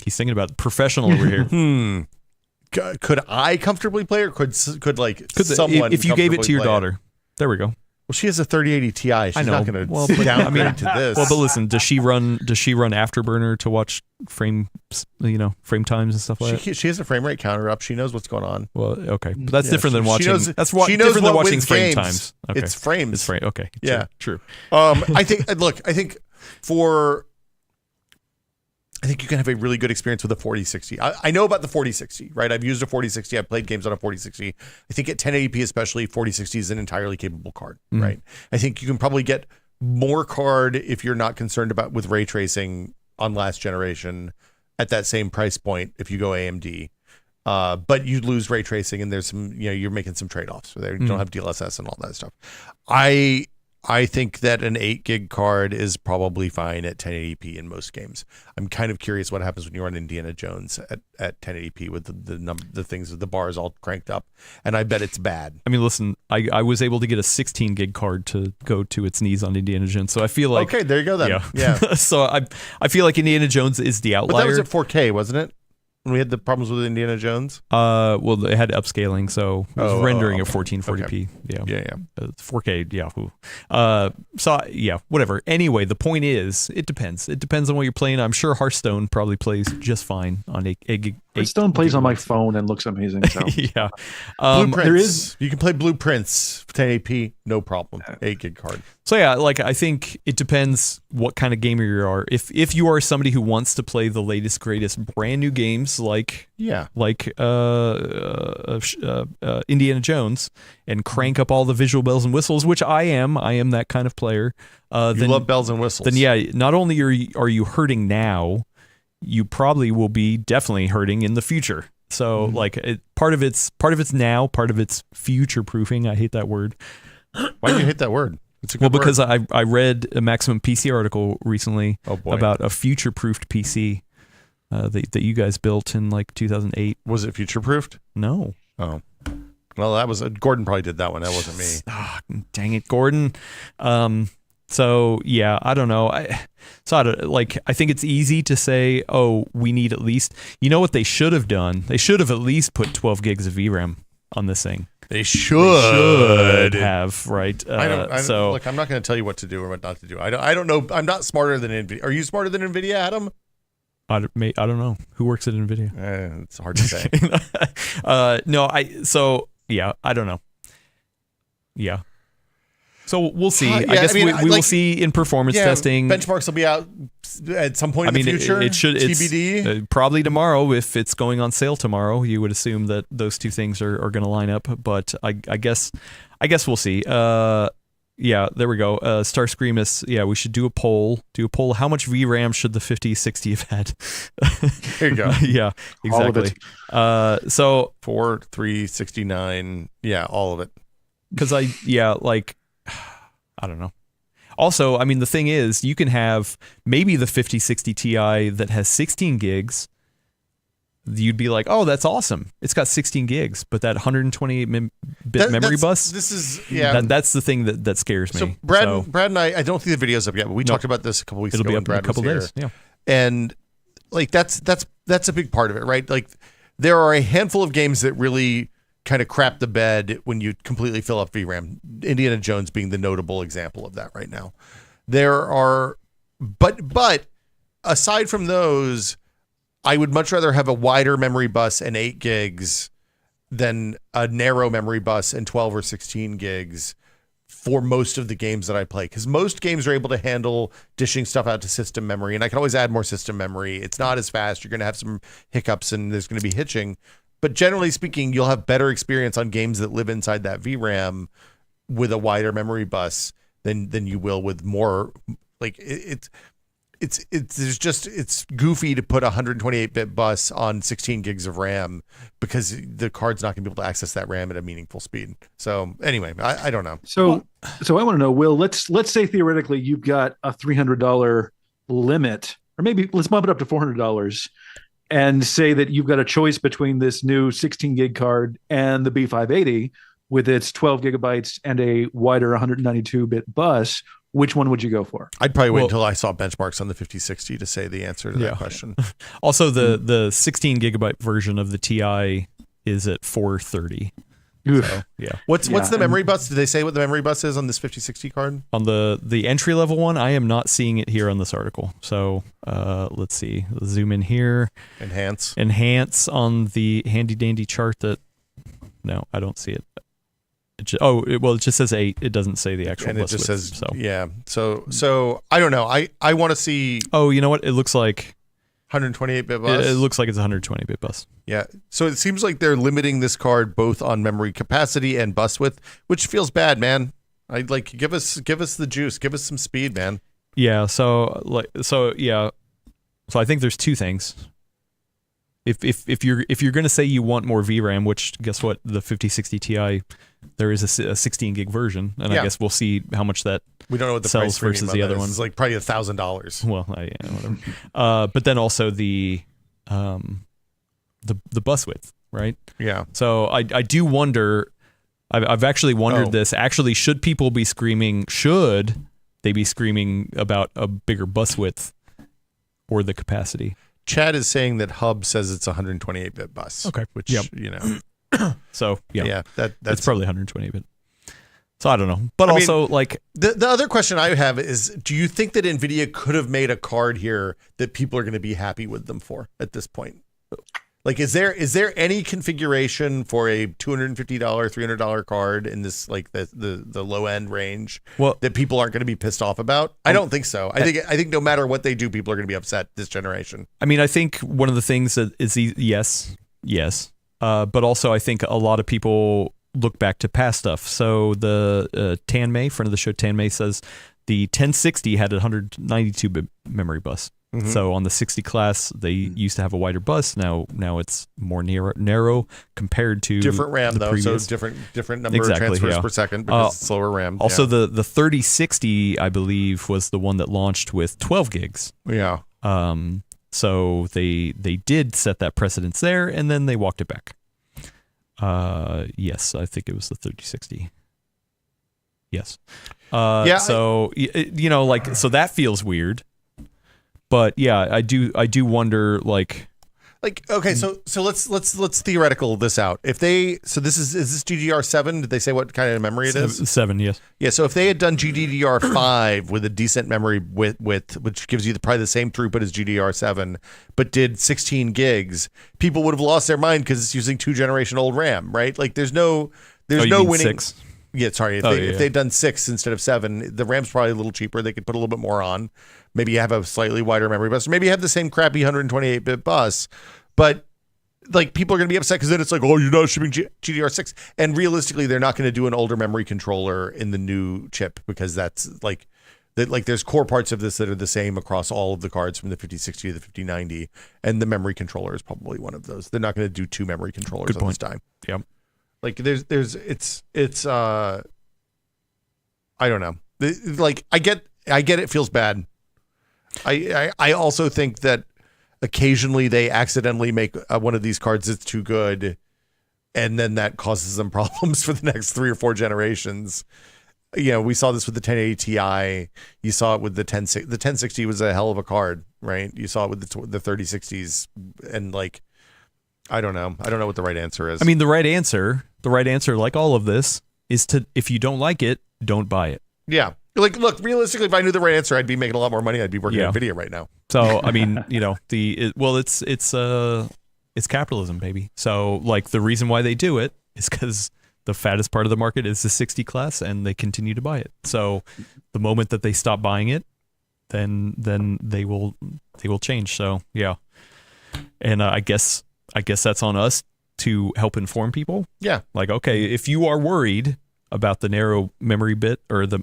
He's thinking about professional over here. Could I comfortably play, or could someone? If you gave it to your daughter, there we go. Well, she has a 3080 Ti. She's not going to sit down to this. Well, but listen, does she run Afterburner to watch frame times and stuff like that? She has a frame rate counter up. She knows what's going on. Well, okay, but that's different than watching. That's she knows different than watching wins frame games. times. Okay. It's frames. It's frame. Okay. Yeah. True. I think you can have a really good experience with a 4060. I know about the 4060, right? I've used a 4060. I've played games on a 4060. I think at 1080p especially, 4060 is an entirely capable card, right? I think you can probably get more card if you're not concerned with ray tracing on last generation at that same price point if you go AMD. But you lose ray tracing, and there's some, you're making some trade-offs there. You don't have DLSS and all that stuff. I think that an 8 gig card is probably fine at 1080p in most games. I'm kind of curious what happens when you run Indiana Jones at 1080p with the things, the bars all cranked up, and I bet it's bad. I mean, listen, I was able to get a 16 gig card to go to its knees on Indiana Jones, so I feel like okay, there you go then. Yeah. So I feel like Indiana Jones is the outlier. But that was at 4K, wasn't it? When we had the problems with Indiana Jones? Well, it had upscaling, so it was rendering at 1440p. Okay. Yeah. 4K, yeah. So, yeah, whatever. Anyway, the point is, it depends. It depends on what you're playing. I'm sure Hearthstone probably plays just fine on 8 gig. Hearthstone plays on my phone and looks amazing. So. Yeah. Blueprints. You can play Blueprints 1080p, no problem. 8 gig card. So yeah, I think it depends what kind of gamer you are. If you are somebody who wants to play the latest, greatest, brand new games like Indiana Jones and crank up all the visual bells and whistles, which I am that kind of player. You love bells and whistles. Then yeah, not only are you hurting now, you probably will be definitely hurting in the future. So part of it's now, part of it's future proofing. I hate that word. Why do you hate that word? Because I read a Maximum PC article recently about a future-proofed PC that you guys built in 2008. Was it future-proofed? No. Oh. Well, that was Gordon probably did that one. That wasn't me. Oh, dang it, Gordon. So yeah, I don't know. I think it's easy to say, oh, we need at least. You know what they should have done? They should have at least put 12 gigs of VRAM on this thing. They should have, right? Look, I'm not going to tell you what to do or what not to do. I don't know. I'm not smarter than NVIDIA. Are you smarter than NVIDIA, Adam? I don't know. Who works at NVIDIA? It's hard to say. I don't know. Yeah. So we'll see. I guess we will see in performance testing. Benchmarks will be out at some point in the future. It should. TBD. It's, probably tomorrow. If it's going on sale tomorrow, you would assume that those two things are going to line up. But I guess we'll see. Yeah, there we go. Starscream is. Yeah, we should do a poll. How much VRAM should the 5060 have had? There you go. Yeah, exactly. All of it. So 4, 3, 69. Yeah, all of it. Because I don't know. Also, I mean, the thing is, you can have maybe the 5060 Ti that has 16 gigs. You'd be like, oh, that's awesome. It's got 16 gigs, but that 128-bit memory bus. This is that's the thing that scares me. So Brad and I don't think the video's up yet, but we talked about this a couple weeks ago. It'll be up in a couple days. Yeah, and that's a big part of it, right? Like there are a handful of games that really kind of crap the bed when you completely fill up VRAM. Indiana Jones being the notable example of that right now. There are, but aside from those, I would much rather have a wider memory bus and 8 gigs than a narrow memory bus and 12 or 16 gigs for most of the games that I play. Because most games are able to handle dishing stuff out to system memory, and I can always add more system memory. It's not as fast. You're going to have some hiccups and there's going to be hitching. But generally speaking, you'll have better experience on games that live inside that VRAM with a wider memory bus than you will with more. Like it's goofy to put a 128-bit bus on 16 gigs of RAM because the card's not going to be able to access that RAM at a meaningful speed. So anyway, I don't know. So I want to know, Will, let's say theoretically you've got a $300 limit, or maybe let's bump it up to $400 and say that you've got a choice between this new 16 gig card and the B580 with its 12 gigabytes and a wider 192-bit bus. Which one would you go for? I'd probably wait until I saw benchmarks on the 5060 to say the answer to that question. Also, the 16 gigabyte version of the Ti is at 430. So, yeah. What's the memory bus? Did they say what the memory bus is on this 5060 card? On the entry level one, I am not seeing it here on this article. So let's see. Let's zoom in here. Enhance on the handy dandy chart that. No, I don't see it. It just says 8. It doesn't say the actual. And bus it just width, says so. Yeah. So I don't know. I want to see. Oh, you know what? It looks like 128-bit bus. It looks like it's a 120-bit bus. Yeah. So it seems like they're limiting this card both on memory capacity and bus width, which feels bad, man. I'd like give us the juice, give us some speed, man. Yeah. So I think there's two things. If you're going to say you want more VRAM, which guess what, the 5060 Ti, there is a 16 gig version, and I guess we'll see how much that we don't know what the sells price versus the other one. It's like probably $1,000. Well, yeah, whatever. But then also the bus width, right? Yeah. So I do wonder. I've actually wondered this. Actually, should people be screaming? Should they be screaming about a bigger bus width or the capacity? Chad is saying that Hub says it's a 128-bit bus. Okay. Which, you know. So, yeah. That's probably 128-bit. So, I don't know. But the other question I have is, do you think that NVIDIA could have made a card here that people are going to be happy with them for at this point? Like, is there any configuration for a $250, $300 card in this, like the low end range that people aren't going to be pissed off about? I don't think so. I think no matter what they do, people are going to be upset this generation. I mean, I think one of the things that is yes, but also I think a lot of people look back to past stuff. So the Tanmay, friend of the show, Tanmay says the 1060 had a 192-bit memory bus. Mm-hmm. So on the 60 class, they used to have a wider bus. Now it's more narrow compared to different RAM though. Previous. So different number of transfers per second because it's slower RAM. Also, the 3060, I believe, was the one that launched with 12 gigs. Yeah. So they did set that precedence there, and then they walked it back. Yes, I think it was the 3060. Yes. So so that feels weird. But yeah, I do wonder okay, so let's theoretical this out. If is this GDDR7? Did they say what kind of memory it is? 7, yes. Yeah, so if they had done GDDR5 with a decent memory width, which gives you probably the same throughput as GDDR7, but did 16 gigs, people would have lost their mind because it's using 2-generation old RAM, right? Like there's no winning. 6? Yeah, sorry. If they'd done 6 instead of 7, the RAM's probably a little cheaper. They could put a little bit more on. Maybe you have a slightly wider memory bus. Or maybe you have the same crappy 128-bit bus. But like people are going to be upset because then it's like, oh, you're not shipping GDDR6. And realistically, they're not going to do an older memory controller in the new chip because that's there's core parts of this that are the same across all of the cards from the 5060 to the 5090. And the memory controller is probably one of those. They're not going to do 2 memory controllers at this time. Yep. Like it's I don't know. Like I get it feels bad. I also think that occasionally they accidentally make one of these cards that's too good, and then that causes them problems for the next 3 or 4 generations. You know, we saw this with the 1080 Ti. You saw it with the 1060. The 1060 was a hell of a card, right? You saw it with the 3060s, and like, I don't know what the right answer is. I mean, the right answer, like all of this, is to, if you don't like it, don't buy it. Yeah. Like, look, realistically, if I knew the right answer, I'd be making a lot more money. I'd be working on video right now. So, I mean, it's capitalism, baby. So, like, the reason why they do it is because the fattest part of the market is the 60 class, and they continue to buy it. So, the moment that they stop buying it, then they will change. So, yeah. And I guess that's on us to help inform people. Yeah. Like, okay, if you are worried about the narrow memory bit or the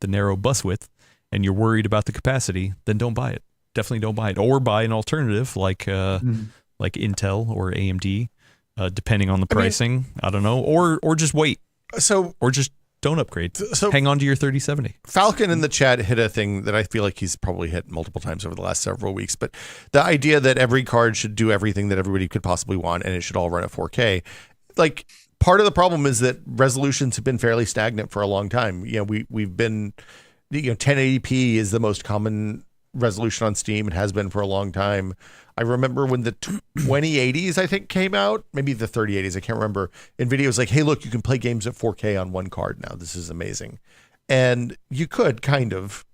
narrow bus width, and you're worried about the capacity, then don't buy it. Definitely don't buy it, or buy an alternative like Intel or AMD, depending on the pricing. I don't know, or just wait. Or just don't upgrade. So hang on to your 3070. Falcon in the chat hit a thing that I feel like he's probably hit multiple times over the last several weeks, but the idea that every card should do everything that everybody could possibly want and it should all run at 4K. Like, part of the problem is that resolutions have been fairly stagnant for a long time. We've been, 1080p is the most common resolution on Steam. It has been for a long time. I remember when the 2080s, I think, came out, maybe the 3080s, I can't remember. NVIDIA was like, hey, look, you can play games at 4K on one card now. This is amazing. And you could, kind of,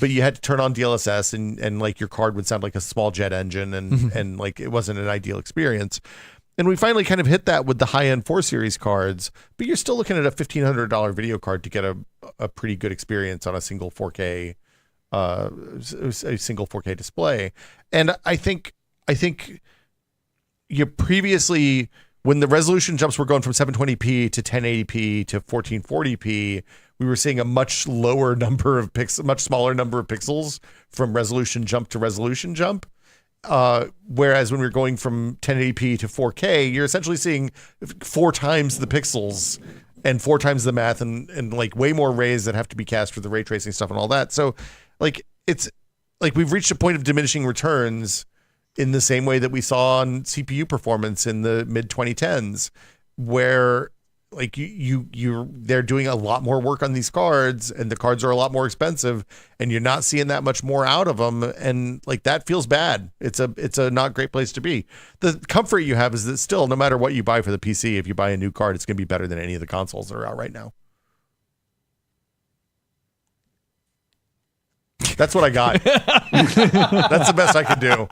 but you had to turn on DLSS and like your card would sound like a small jet engine and like it wasn't an ideal experience. And we finally kind of hit that with the high-end 4 Series cards, but you're still looking at a $1,500 video card to get a pretty good experience on a single 4K display. And I think you previously, when the resolution jumps were going from 720p to 1080p to 1440p, we were seeing a much smaller number of pixels from resolution jump to resolution jump. Whereas when we're going from 1080p to 4K, you're essentially seeing 4 times the pixels and 4 times the math and like way more rays that have to be cast for the ray tracing stuff and all that. So like, it's like we've reached a point of diminishing returns in the same way that we saw on CPU performance in the mid 2010s, where like they're doing a lot more work on these cards and the cards are a lot more expensive and you're not seeing that much more out of them. And like, that feels bad. It's a not great place to be. The comfort you have is that still, no matter what you buy for the PC, if you buy a new card, it's going to be better than any of the consoles that are out right now. That's what I got. That's the best I could do.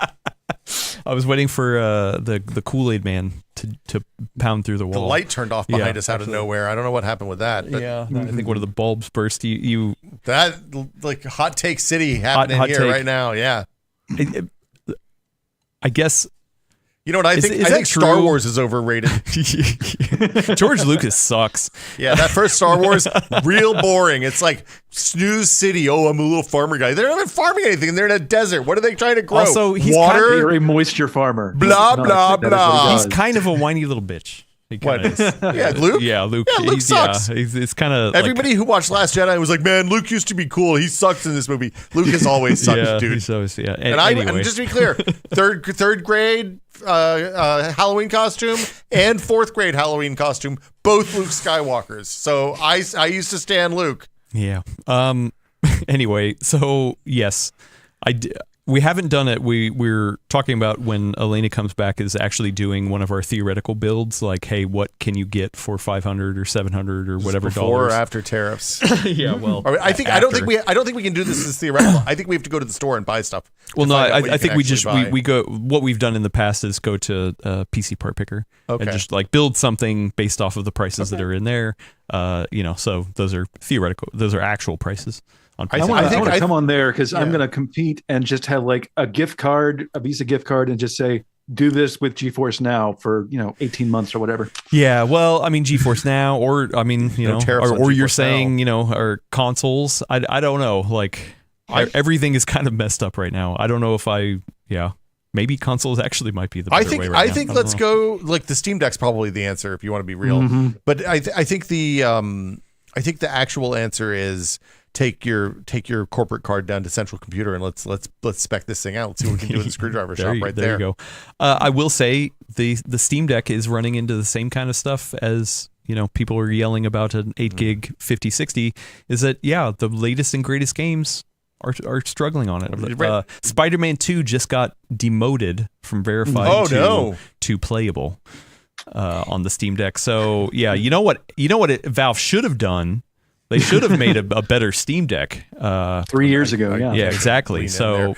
I was waiting for the Kool-Aid man to pound through the wall. The light turned off behind us out of nowhere. I don't know what happened with that. But I think one of the bulbs burst. That, like, hot take city happening hot here take. Right now. Yeah. I guess. You know what I think? I think Star Wars is overrated. George Lucas sucks. Yeah, that first Star Wars, real boring. It's like Snooze City. Oh, I'm a little farmer guy. They're not even farming anything. They're in a desert. What are they trying to grow? Also, he's water. You're a moisture farmer. Blah blah blah. He's kind of a whiny little bitch. What? Yeah, Luke. Yeah, Luke. Yeah, Luke sucks. Yeah, it's kind of everybody who watched Last Jedi was like, "Man, Luke used to be cool. He sucks in this movie." Luke has always sucked, dude. He's always, and anyway. Just to be clear, third grade Halloween costume and 4th grade Halloween costume, both Luke Skywalkers. So I used to stand Luke. Yeah. Anyway, so yes, we haven't done it. We're talking about when Elena comes back is actually doing one of our theoretical builds, like, hey, what can you get for $500 or $700 or whatever before dollars? or after tariffs? Yeah, well, I don't think we can do this as theoretical. I think we have to go to the store and buy stuff. Well, no, I think we go. What we've done in the past is go to PC Part Picker and just like build something based off of the prices that are in there. So those are theoretical. Those are actual prices. I want to come on there because I'm going to compete and just have like a gift card, a Visa gift card, and just say, do this with GeForce Now for 18 months or whatever. Yeah, well, I mean GeForce Now, or I mean or you're saying or consoles. I don't know. Like everything is kind of messed up right now. I don't know if maybe consoles actually might be the better way right now. I think let's go like the Steam Deck's probably the answer if you want to be real. Mm-hmm. But I think the actual answer is take your corporate card down to Central Computer and let's spec this thing out. Let's see what we can do in the screwdriver shop right there. There you go. I will say the Steam Deck is running into the same kind of stuff as people are yelling about an 8 gig 5060. Is that the latest and greatest games are struggling on it. Spider-Man 2 just got demoted from verified to playable on the Steam Deck. So you know what Valve should have done. They should have made a better Steam Deck 3 years ago. Yeah, exactly. So,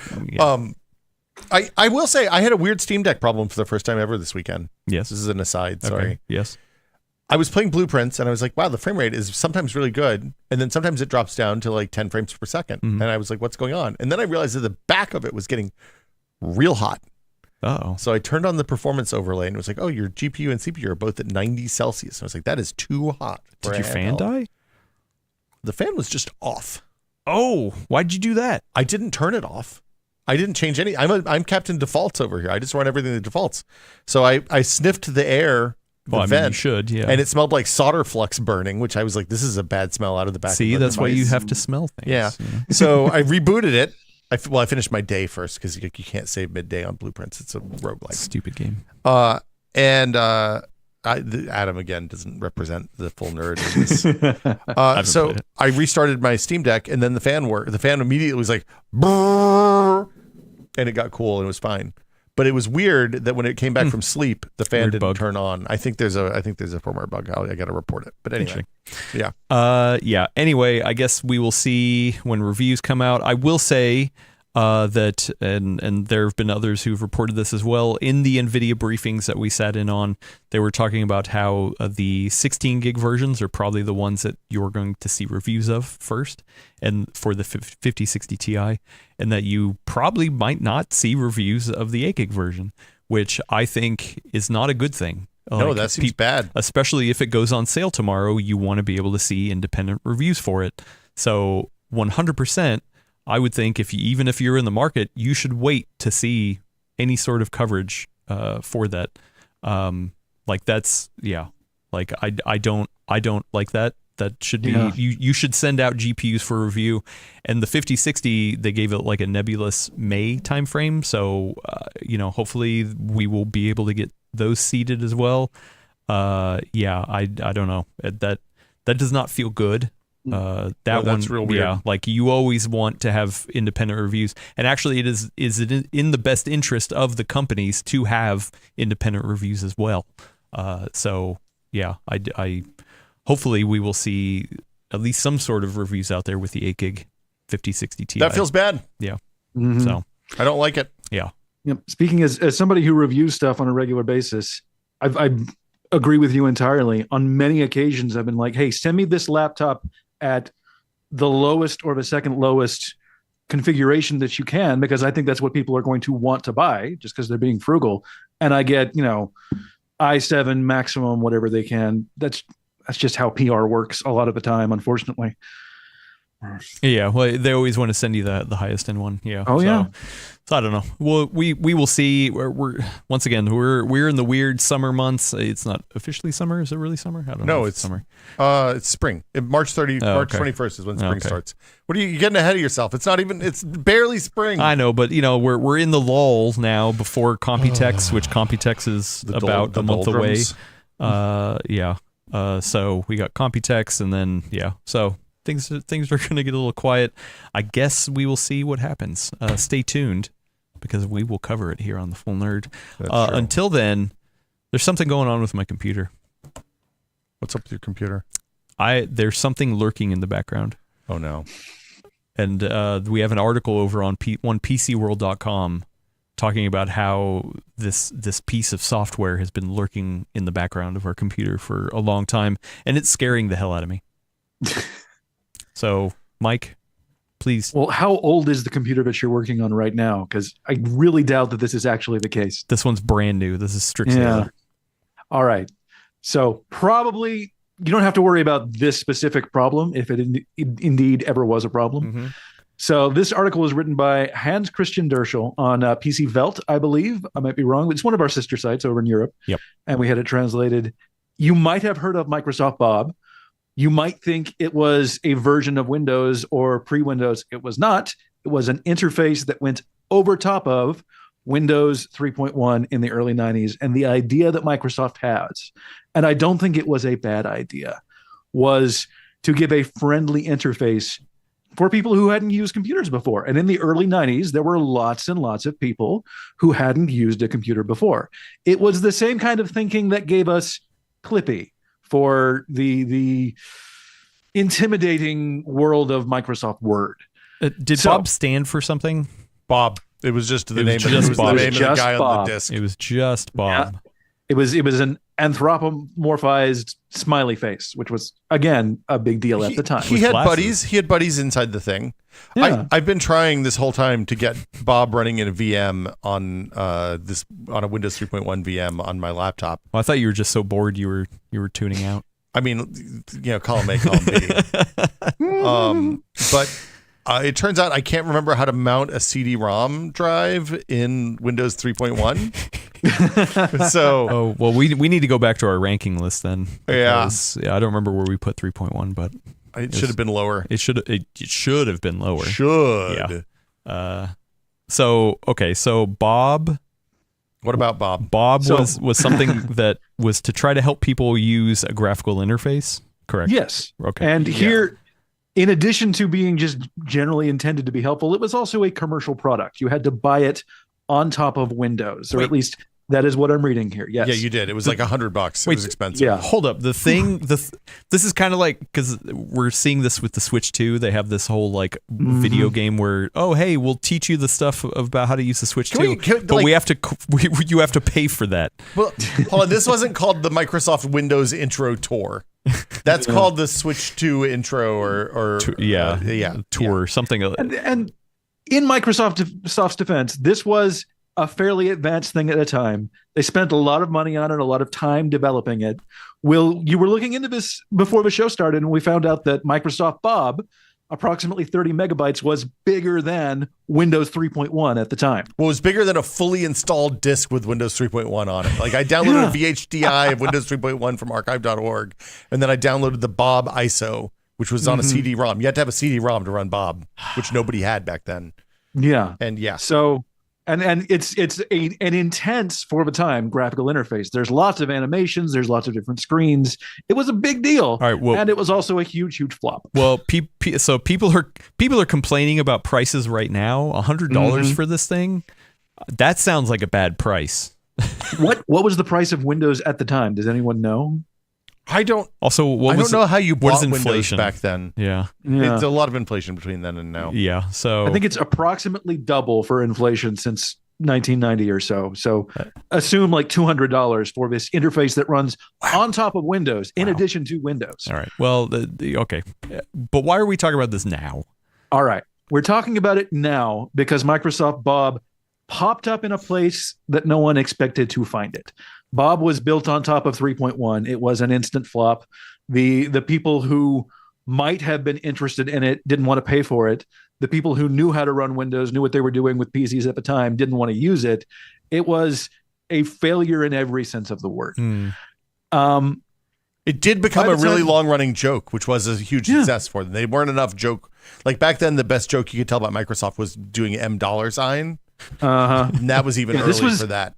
I will say I had a weird Steam Deck problem for the first time ever this weekend. Yes, this is an aside. Sorry. Okay. Yes, I was playing Blueprints and I was like, wow, the frame rate is sometimes really good, and then sometimes it drops down to like 10 frames per second, and I was like, what's going on? And then I realized that the back of it was getting real hot. Oh. So I turned on the performance overlay and it was like, oh, your GPU and CPU are both at 90 Celsius. And I was like, that is too hot. Did your fan die? The fan was just off. Oh, why'd you do that? I didn't turn it off. I didn't change any. I'm Captain Defaults over here. I just run everything to defaults. So I sniffed the air. Well, I mean, you should, yeah. And it smelled like solder flux burning, which I was like, this is a bad smell out of the back. See, of the that's why you have to smell things. Yeah. So I rebooted it. I finished my day first because you can't save midday on Blueprints. It's a roguelike. Stupid game. Adam again doesn't represent the full nerd in this. So I restarted my Steam Deck and then the fan worked. The fan immediately was like, brrr, and it got cool and it was fine. But it was weird that when it came back from sleep, the fan didn't turn on. I think there's a firmware bug. I got to report it. But anyway, yeah. Anyway, I guess we will see when reviews come out. I will say that, and there have been others who've reported this as well. In the NVIDIA briefings that we sat in on, they were talking about how the 16 gig versions are probably the ones that you're going to see reviews of first, and for the 5060 Ti, and that you probably might not see reviews of the 8 gig version, which I think is not a good thing. No, that seems bad. Especially if it goes on sale tomorrow, you want to be able to see independent reviews for it. So 100%. I would think even if you're in the market, you should wait to see any sort of coverage for that. Like that's Like I don't like that. That should be you should send out GPUs for review. And the 5060, they gave it like a nebulous May timeframe. So hopefully we will be able to get those seeded as well. I don't know. That does not feel good. That's real weird. Yeah, like you always want to have independent reviews, and actually it is in the best interest of the companies to have independent reviews as well. I hopefully we will see at least some sort of reviews out there with the 8 gig 5060 Ti. That feels bad. Yeah. Mm-hmm. So I don't like it. Yeah. Yep. Speaking as somebody who reviews stuff on a regular basis, I agree with you entirely. On many occasions, I've been like, hey, send me this laptop at the lowest or the second lowest configuration that you can, because I think that's what people are going to want to buy just because they're being frugal. And I get, i7 maximum, whatever they can. That's just how PR works a lot of the time, unfortunately. Yeah, well, they always want to send you the highest end one. Yeah. Oh, yeah. So I don't know. Well, we will see. We're once again we're in the weird summer months. It's not officially summer. Is it really summer? I don't know. No, it's summer. It's spring. March 21st is when spring starts. What are you getting ahead of yourself? It's not even. It's barely spring. I know, but we're in the lull now before Computex, which Computex is about a month away. So we got Computex, and then so. Things are going to get a little quiet. I guess we will see what happens. Stay tuned, because we will cover it here on The Full Nerd. Until then, there's something going on with my computer. What's up with your computer? There's something lurking in the background. Oh, no. And we have an article over on PCWorld.com talking about how this piece of software has been lurking in the background of our computer for a long time, and it's scaring the hell out of me. So, Mike, please. Well, how old is the computer that you're working on right now? Because I really doubt that this is actually the case. This one's brand new. This is strictly. Yeah. All right. So probably you don't have to worry about this specific problem if it indeed ever was a problem. Mm-hmm. So this article was written by Hans Christian Derschel on PC Welt, I believe. I might be wrong, but it's one of our sister sites over in Europe. Yep. And we had it translated. You might have heard of Microsoft Bob. You might think it was a version of Windows or pre-Windows. It was not. It was an interface that went over top of Windows 3.1 in the early 90s. And the idea that Microsoft has, and I don't think it was a bad idea, was to give a friendly interface for people who hadn't used computers before. And in the early 90s, there were lots and lots of people who hadn't used a computer before. It was the same kind of thinking that gave us Clippy for the intimidating world of Microsoft Word. Did Bob stand for something? Bob. It was just the name. Just it was Bob. the name of the guy Bob. on the disc. It was just Bob. Yeah. It was an anthropomorphized smiley face, which was again a big deal at the time. He had buddies. He had buddies inside the thing. Yeah. I've been trying this whole time to get Bob running in a VM on a Windows 3.1 VM on my laptop. Well, I thought you were just so bored you were tuning out. I mean, column A, column B. But it turns out I can't remember how to mount a CD-ROM drive in Windows 3.1. So, we need to go back to our ranking list then. Yeah. I don't remember where we put 3.1, but it should have been lower. It should have been lower. Should. Yeah. So Bob. What about Bob? Bob was something that was to try to help people use a graphical interface, correct? Yes. Okay. And here, in addition to being just generally intended to be helpful, it was also a commercial product. You had to buy it on top of Windows, or at least that is what I'm reading here. Yes. Yeah, you did. It was like $100. It was expensive. Yeah. Hold up. This is kind of like, because we're seeing this with the Switch 2. They have this whole like video game where, oh, hey, we'll teach you the stuff about how to use the Switch 2. But you have to pay for that. Well, hold on. This wasn't called the Microsoft Windows Intro Tour. That's called the Switch 2 Intro or Tour, something. And in Microsoft's defense, this was a fairly advanced thing at a time. They spent a lot of money on it, a lot of time developing it. You were looking into this before the show started, and we found out that Microsoft Bob, approximately 30 megabytes, was bigger than Windows 3.1 at the time. Well, it was bigger than a fully installed disk with Windows 3.1 on it. Like I downloaded a VHDI of Windows 3.1 from archive.org, and then I downloaded the Bob ISO, which was on a CD-ROM. You had to have a CD-ROM to run Bob, which nobody had back then. Yeah. And So... And it's an intense, for the time, graphical interface. There's lots of animations. There's lots of different screens. It was a big deal. All right, well, and it was also a huge flop. Well, so people are complaining about prices right now. $100 for this thing. That sounds like a bad price. What was the price of Windows at the time? Does anyone know? I don't. Also, I don't know how you bought Windows inflation back then. Yeah. It's a lot of inflation between then and now. Yeah. So I think it's approximately double for inflation since 1990 or so. So assume like $200 for this interface that runs on top of Windows in addition to Windows. All right. Well, okay. But why are we talking about this now? All right. We're talking about it now because Microsoft Bob popped up in a place that no one expected to find it. Bob was built on top of 3.1. It was an instant flop. The people who might have been interested in it didn't want to pay for it. The people who knew how to run Windows, knew what they were doing with PCs at the time, didn't want to use it. It was a failure in every sense of the word. It did become a really long-running joke, which was a huge success for them. They weren't enough joke. Like back then, the best joke you could tell about Microsoft was doing $. And that was even early for that.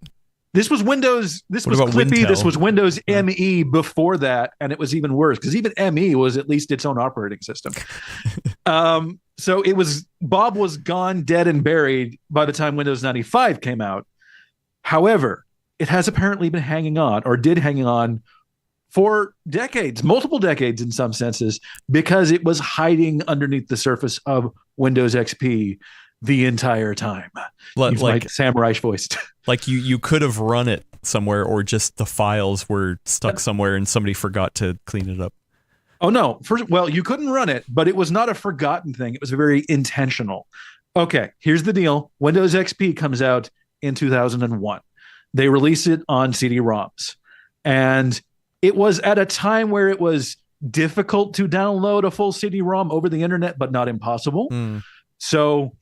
This was Windows. This was Clippy. This was Windows ME before that, and it was even worse because even ME was at least its own operating system. So it was Bob was gone, dead, and buried by the time Windows 95 came out. However, it has apparently been hanging on, or did hang on, for decades, multiple decades in some senses, because it was hiding underneath the surface of Windows XP the entire time. Like Sam Reich voiced. Like you could have run it somewhere, or just the files were stuck somewhere and somebody forgot to clean it up. Oh, no. You couldn't run it, but it was not a forgotten thing. It was very intentional. Okay, here's the deal. Windows XP comes out in 2001. They release it on CD-ROMs. And it was at a time where it was difficult to download a full CD-ROM over the internet, but not impossible. So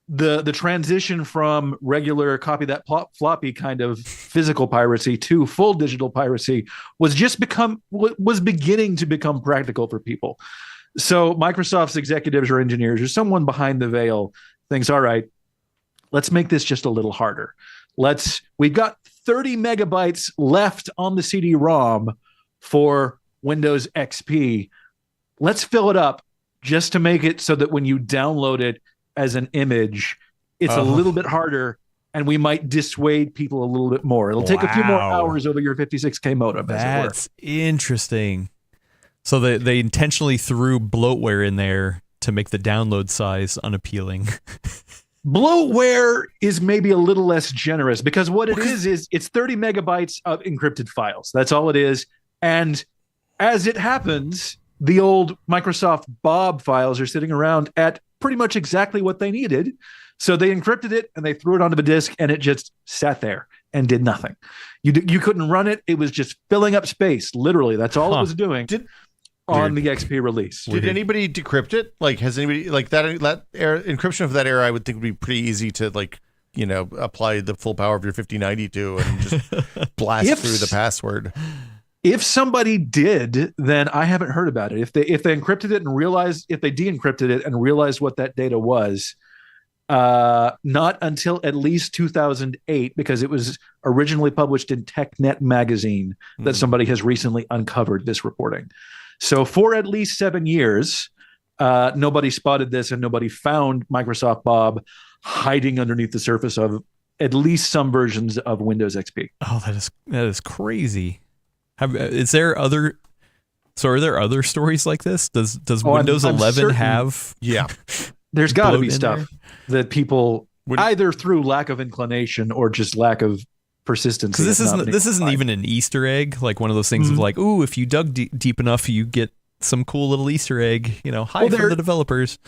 the transition from regular copy that floppy kind of physical piracy to full digital piracy was beginning to become practical for people. So Microsoft's executives or engineers or someone behind the veil thinks, all right, let's make this just a little harder. We've got 30 megabytes left on the CD-ROM for Windows XP. Let's fill it up just to make it so that when you download it as an image, it's a little bit harder, and we might dissuade people a little bit more. It'll take a few more hours over your 56K modem. That's interesting. So they intentionally threw bloatware in there to make the download size unappealing. Bloatware is maybe a little less generous because what it is it's 30 megabytes of encrypted files. That's all it is. And as it happens, the old Microsoft Bob files are sitting around at pretty much exactly what they needed. So they encrypted it and they threw it onto the disk, and it just sat there and did nothing. You couldn't run it. It was just filling up space. Literally, that's all it was doing on the XP release. Did anybody decrypt it? Like, has anybody like that era, encryption of that era? I would think would be pretty easy to apply the full power of your 5090 to and just blast through the password. If somebody did, then I haven't heard about it. If they encrypted it and realized, if they de-encrypted it and realized what that data was, not until at least 2008, because it was originally published in TechNet magazine, that somebody has recently uncovered this reporting. So for at least 7 years, nobody spotted this and nobody found Microsoft Bob hiding underneath the surface of at least some versions of Windows XP. Oh, that is crazy. Are there other stories like this? Does Windows 11 have? Yeah, there's got to be stuff that people either through lack of inclination or just lack of persistence. Because this isn't even an Easter egg, like one of those things of like, ooh, if you dug deep enough, you get some cool little Easter egg. From the developers.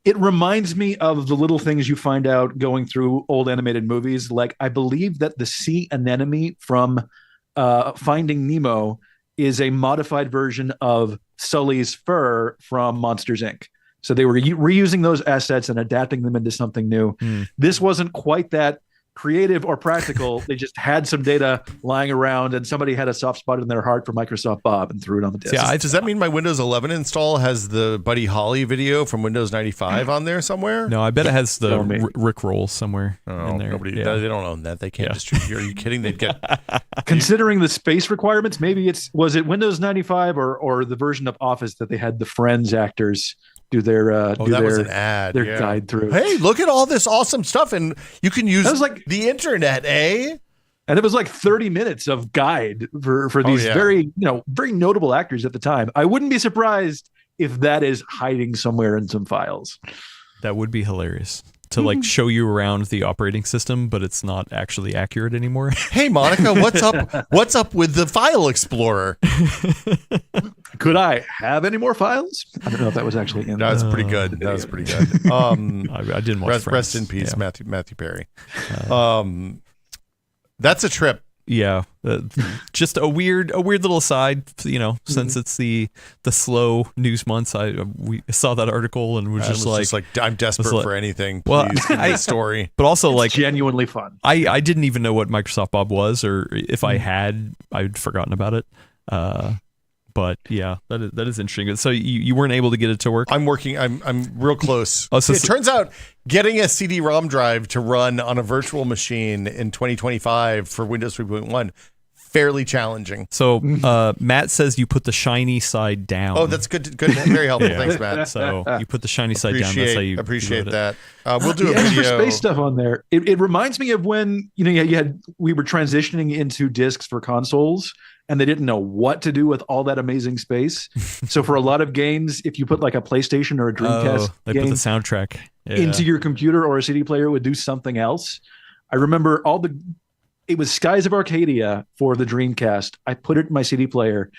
It reminds me of the little things you find out going through old animated movies. Like, I believe that the sea anemone from Finding Nemo is a modified version of Sully's fur from Monsters, Inc. So they were reusing those assets and adapting them into something new. This wasn't quite that creative or practical. They just had some data lying around, and somebody had a soft spot in their heart for Microsoft Bob and threw it on the disk. Yeah, does that mean my Windows 11 install has the Buddy Holly video from Windows 95 on there somewhere? No, I bet it has the Rickroll somewhere in there. They don't own that. They can't distribute. Are you kidding? They'd get. Considering the space requirements, maybe was it Windows 95 or the version of Office that they had the Friends actors do their was an ad. Their guide through. Hey, look at all this awesome stuff, and you can use the internet, eh? And it was like 30 minutes of guide for these very notable actors at the time. I wouldn't be surprised if that is hiding somewhere in some files. That would be hilarious to like show you around the operating system, but it's not actually accurate anymore. Hey, Monica, what's up? What's up with the file explorer? Could I have any more files? I don't know if that was actually in. That was pretty good. That was pretty good. I didn't watch rest in peace, Matthew Perry. That's a trip. Yeah, just a weird little aside. Since it's the slow news months, we saw that article and was just like I'm desperate for anything. Please give me a story. But also, it's genuinely fun. I didn't even know what Microsoft Bob was, or if I had, I'd forgotten about it. But yeah, that is interesting. So you weren't able to get it to work? I'm working. I'm real close. It turns out getting a CD-ROM drive to run on a virtual machine in 2025 for Windows 3.1 fairly challenging. So Matt says you put the shiny side down. Oh, that's good. Very helpful. Thanks, Matt. So you put the shiny side down. That's how you appreciate that. We'll do a video. video. Extra space stuff on there. It reminds me of when we were transitioning into discs for consoles, and they didn't know what to do with all that amazing space. So for a lot of games, if you put like a PlayStation or a Dreamcast they game put the soundtrack into your computer or a CD player, it would do something else. I remember it was Skies of Arcadia for the Dreamcast. I put it in my CD player,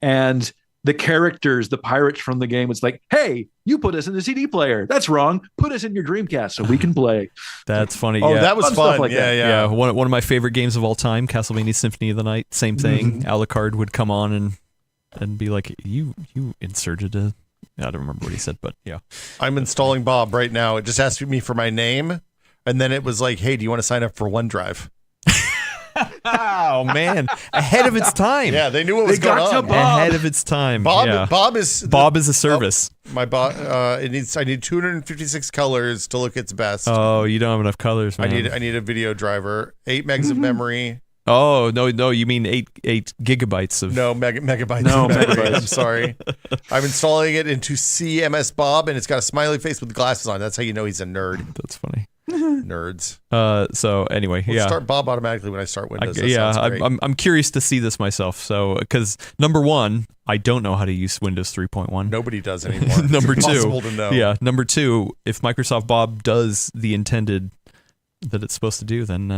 and the characters, the pirates from the game, was like, hey, you put us in the CD player. That's wrong. Put us in your Dreamcast so we can play. That's funny. Oh, yeah. that was fun. Like yeah. One of my favorite games of all time, Castlevania Symphony of the Night. Same thing. Alucard would come on and be like, you inserted a... I don't remember what he said, but yeah. I'm installing Bob right now. It just asked me for my name, and then it was like, hey, do you want to sign up for OneDrive? Oh man, ahead of its time. Yeah, they knew what was going on. Ahead of its time. Bob is a service. My Bob. I need 256 colors to look its best. Oh, you don't have enough colors, man. I need a video driver. 8 megs of memory. Oh no, you mean 8 gigabytes of megabytes. No, of memory. megabytes. I'm sorry. I'm installing it into CMS Bob, and it's got a smiley face with glasses on. That's how you know he's a nerd. That's funny. Nerds. So anyway, Start Bob automatically when I start Windows. I'm curious to see this myself. So because number one, I don't know how to use Windows 3.1. Nobody does anymore. Number it's two, impossible to know. Yeah. Number two, if Microsoft Bob does the intended that it's supposed to do, then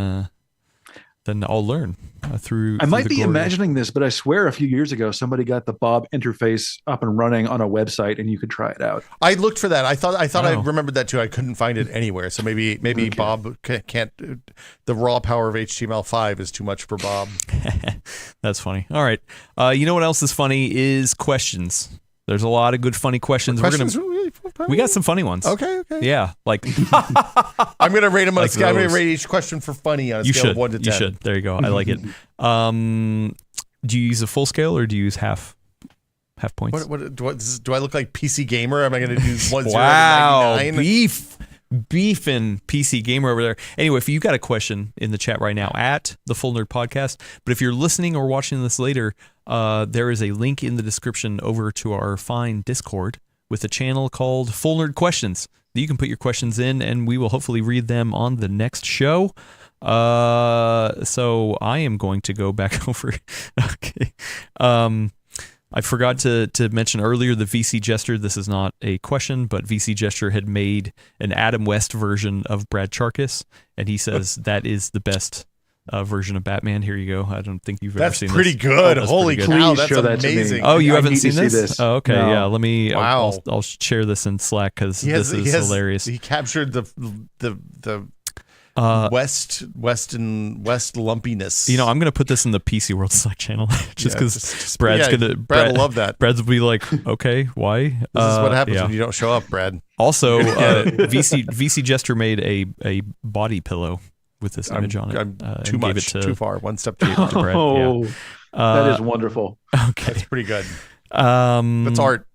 then I'll learn through. I might be glory. imagining this, but I swear a few years ago somebody got the Bob interface up and running on a website, and you could try it out. I looked for that. I thought I Oh. remembered that too. I couldn't find it anywhere. So maybe Okay. Bob can't. The raw power of HTML5 is too much for Bob. That's funny. All right. You know what else is funny is questions. There's a lot of good funny questions. We got some funny ones. Okay. Yeah, like I'm gonna rate them on Like a scale. I'm gonna those. rate each question for funny on a you scale of should. 1 to 10. You should. There you go. I like it. Do you use a full scale or do you use half points? Do I look like PC Gamer? Am I gonna do 1 Wow, 0 to 99? beefing PC Gamer over there. Anyway, if you got a question in the chat right now at the Full Nerd Podcast, but if you're listening or watching this later, there is a link in the description over to our fine Discord with a channel called Full Nerd Questions. You can put your questions in, and we will hopefully read them on the next show. So I am going to go back over. Okay. I forgot to mention earlier the VC Jester. This is not a question, but VC Jester had made an Adam West version of Brad Charkis, and he says that is the best version of Batman. Here you go. I don't think you've ever seen pretty this. good. That's Holy pretty good. cow, Please that's show that to me. amazing. Oh, you I haven't need to seen see this? this. Oh, okay, No. yeah. Let me. Wow. I'll share this in Slack because this is hilarious. He captured the West lumpiness. You know, I'm gonna put this in the PCWorld Slack channel just because Brad will love that. Brad's will be like, okay, why? This is what happens yeah. when you don't show up, Brad. Also, VC Jester made a body pillow with this image on it. I'm and too gave much, it to, too far, one step gave too it to Brad. Oh, Yeah. that is wonderful. Okay. That's pretty good. Um, That's art.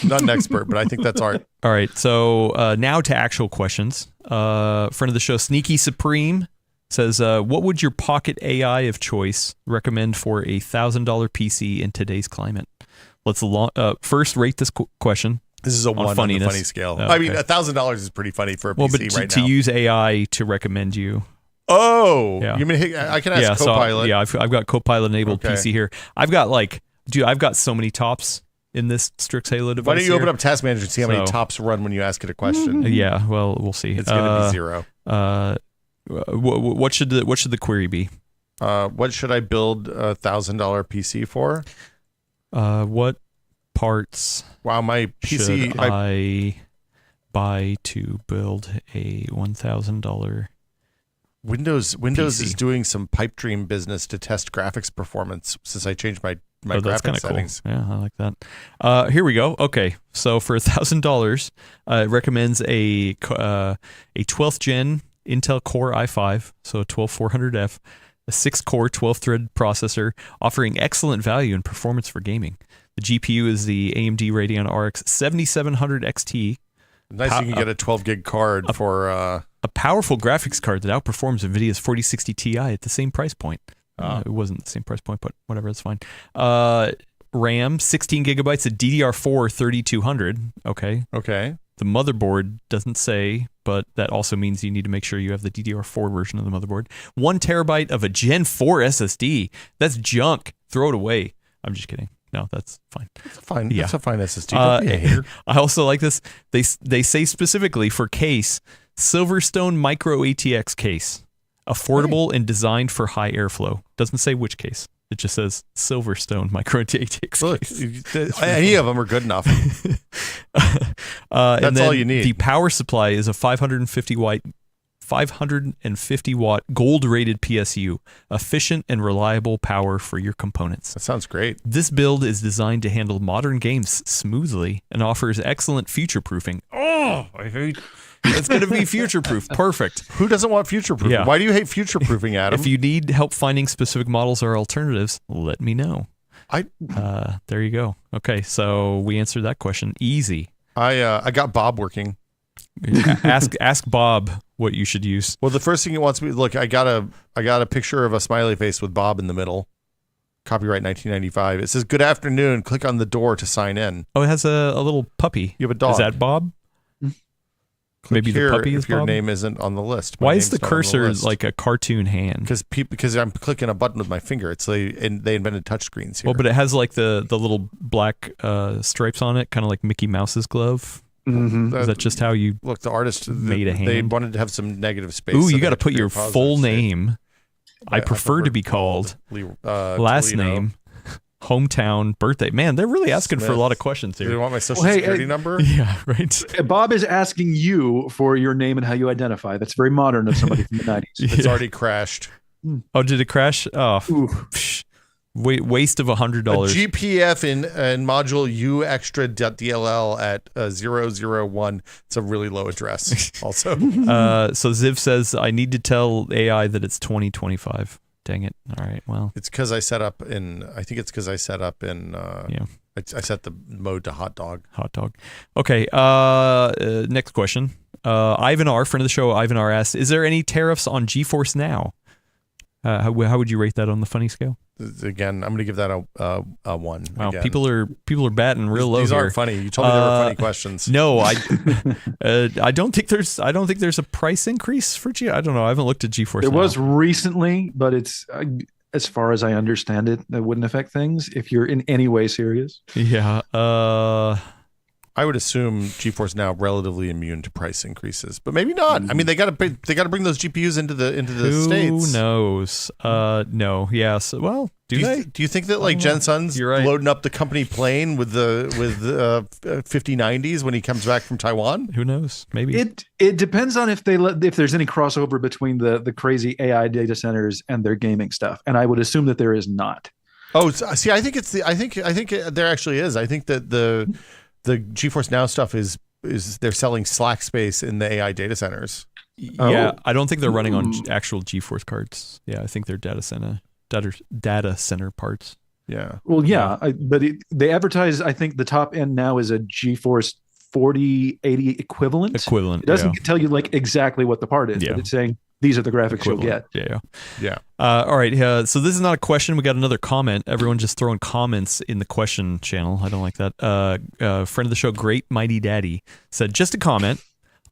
Not an expert, but I think that's art. All right, so now to actual questions. Friend of the show, Sneaky Supreme, says, what would your pocket AI of choice recommend for a $1,000 PC in today's climate? Let's first rate this question. This is a 1 on the funniness. funny scale. Oh, I mean, okay. $1,000 is pretty funny for a Well, PC but right to now. use AI to recommend you. Oh, Yeah. you mean I can ask Yeah, Copilot? I've got Copilot enabled Okay. PC here. I've got so many tops in this Strix Halo device. Why don't you open here. up Task Manager and see how many So- tops run when you ask it a question? Yeah, well, we'll see. It's going to be 0. What should the query be? What should I build a $1,000 PC for? What parts Wow, my PC. should I buy to build a $1,000? Windows PC. is doing some pipe dream business to test graphics performance since I changed my That's kind graphics of cool. settings. Yeah, I like that. Here we go. Okay, so for $1,000, it recommends a 12th gen Intel Core i5, so a 12400F, a 6-core 12-thread processor, offering excellent value and performance for gaming. The GPU is the AMD Radeon RX 7700 XT, Nice, you can get a 12 gig card for. a powerful graphics card that outperforms NVIDIA's 4060 Ti at the same price point. It wasn't the same price point, but whatever, that's fine. RAM, 16 gigabytes of DDR4 3200. Okay. Okay. The motherboard doesn't say, but that also means you need to make sure you have the DDR4 version of the motherboard. 1 terabyte of a Gen 4 SSD. That's junk. Throw it away. I'm just kidding. No, that's fine. That's fine. Yeah. That's a fine SSD. Don't be a hater. I also like this. They say specifically for case, Silverstone Micro ATX case. Affordable and designed for high airflow. Doesn't say which case. It just says Silverstone Micro ATX Look, case. any of them are good enough. And That's then all you need. The power supply is a 550 watt gold rated PSU, efficient and reliable power for your components. That sounds great. This build is designed to handle modern games smoothly and offers excellent future proofing. Oh, I hate it's going to be future proof. Perfect. Who doesn't want future proofing? Yeah. Why do you hate future proofing, Adam? If you need help finding specific models or alternatives, let me know. I There you go. Okay, so we answered that question. Easy. I got Bob working. Ask Bob what you should use. Well, the first thing it wants me look, I got a picture of a smiley face with Bob in the middle. Copyright 1995. It says, "Good afternoon. Click on the door to sign in." Oh, it has a little puppy. You have a dog. Is that Bob? Click Maybe here the puppy is if your Bob? name isn't on the list. My Why is name's the not on cursor list. like a cartoon hand? Because I'm clicking a button with my finger. It's and they invented touchscreens here. Well, but it has like the little black stripes on it, kind of like Mickey Mouse's glove. Mm-hmm. Is that just how you? Look, the artist made a They hand? wanted to have some negative space. Ooh, so you they got to had put create your a positive full state. name I prefer to be called. Last Toledo. name, hometown, birthday. Man, they're really asking for a Smith. lot of questions Do here. they want my social Well, hey, security number? Yeah, right. Bob is asking you for your name and how you identify. That's very modern of somebody from the 90s. It's already crashed. Oh, did it crash? Oh, Ooh. psh, waste of A $100. GPF in module U extra.dll at 001. It's a really low address. Also, So Ziv says I need to tell AI that it's 2025. Dang it! All right, well, it's because I set up in. I think it's because I set up in. yeah, I set the mode to hot dog. hot dog. Okay. Next question. Ivan R, friend of the show, Ivan R asks, "Is there any tariffs on GeForce Now? How would you rate that on the funny scale?" Again, I'm going to give that a 1. Wow, again. people are batting real low These here. aren't funny. You told me they were funny questions. No, I don't think there's a price increase for G. I don't know. I haven't looked at GeForce. There Now. was recently, but it's as far as I understand it, that wouldn't affect things if you're in any way serious. Yeah. I would assume GeForce Now relatively immune to price increases, but maybe not. I mean, they got to bring those GPUs into the Who states. knows? No. Yes. Well, do they? Do you think that like Jensen's You're right. loading up the company plane with 5090s when he comes back from Taiwan? Who knows? Maybe. It depends on if there's any crossover between the crazy AI data centers and their gaming stuff, and I would assume that there is not. Oh, see, I think there actually is. I think that the GeForce Now stuff is they're selling slack space in the AI data centers. Yeah, I don't think they're running on actual GeForce cards. Yeah, I think they're data center parts. Yeah. Well, yeah, but they advertise. I think the top end now is a GeForce 4080 equivalent. Equivalent. It doesn't tell you like exactly what the part is, Yeah. but it's saying these are the graphics you'll get. Yeah. All right. So this is not a question. We got another comment. Everyone just throwing comments in the question channel. I don't like that. Friend of the show, Great Mighty Daddy, said, just a comment.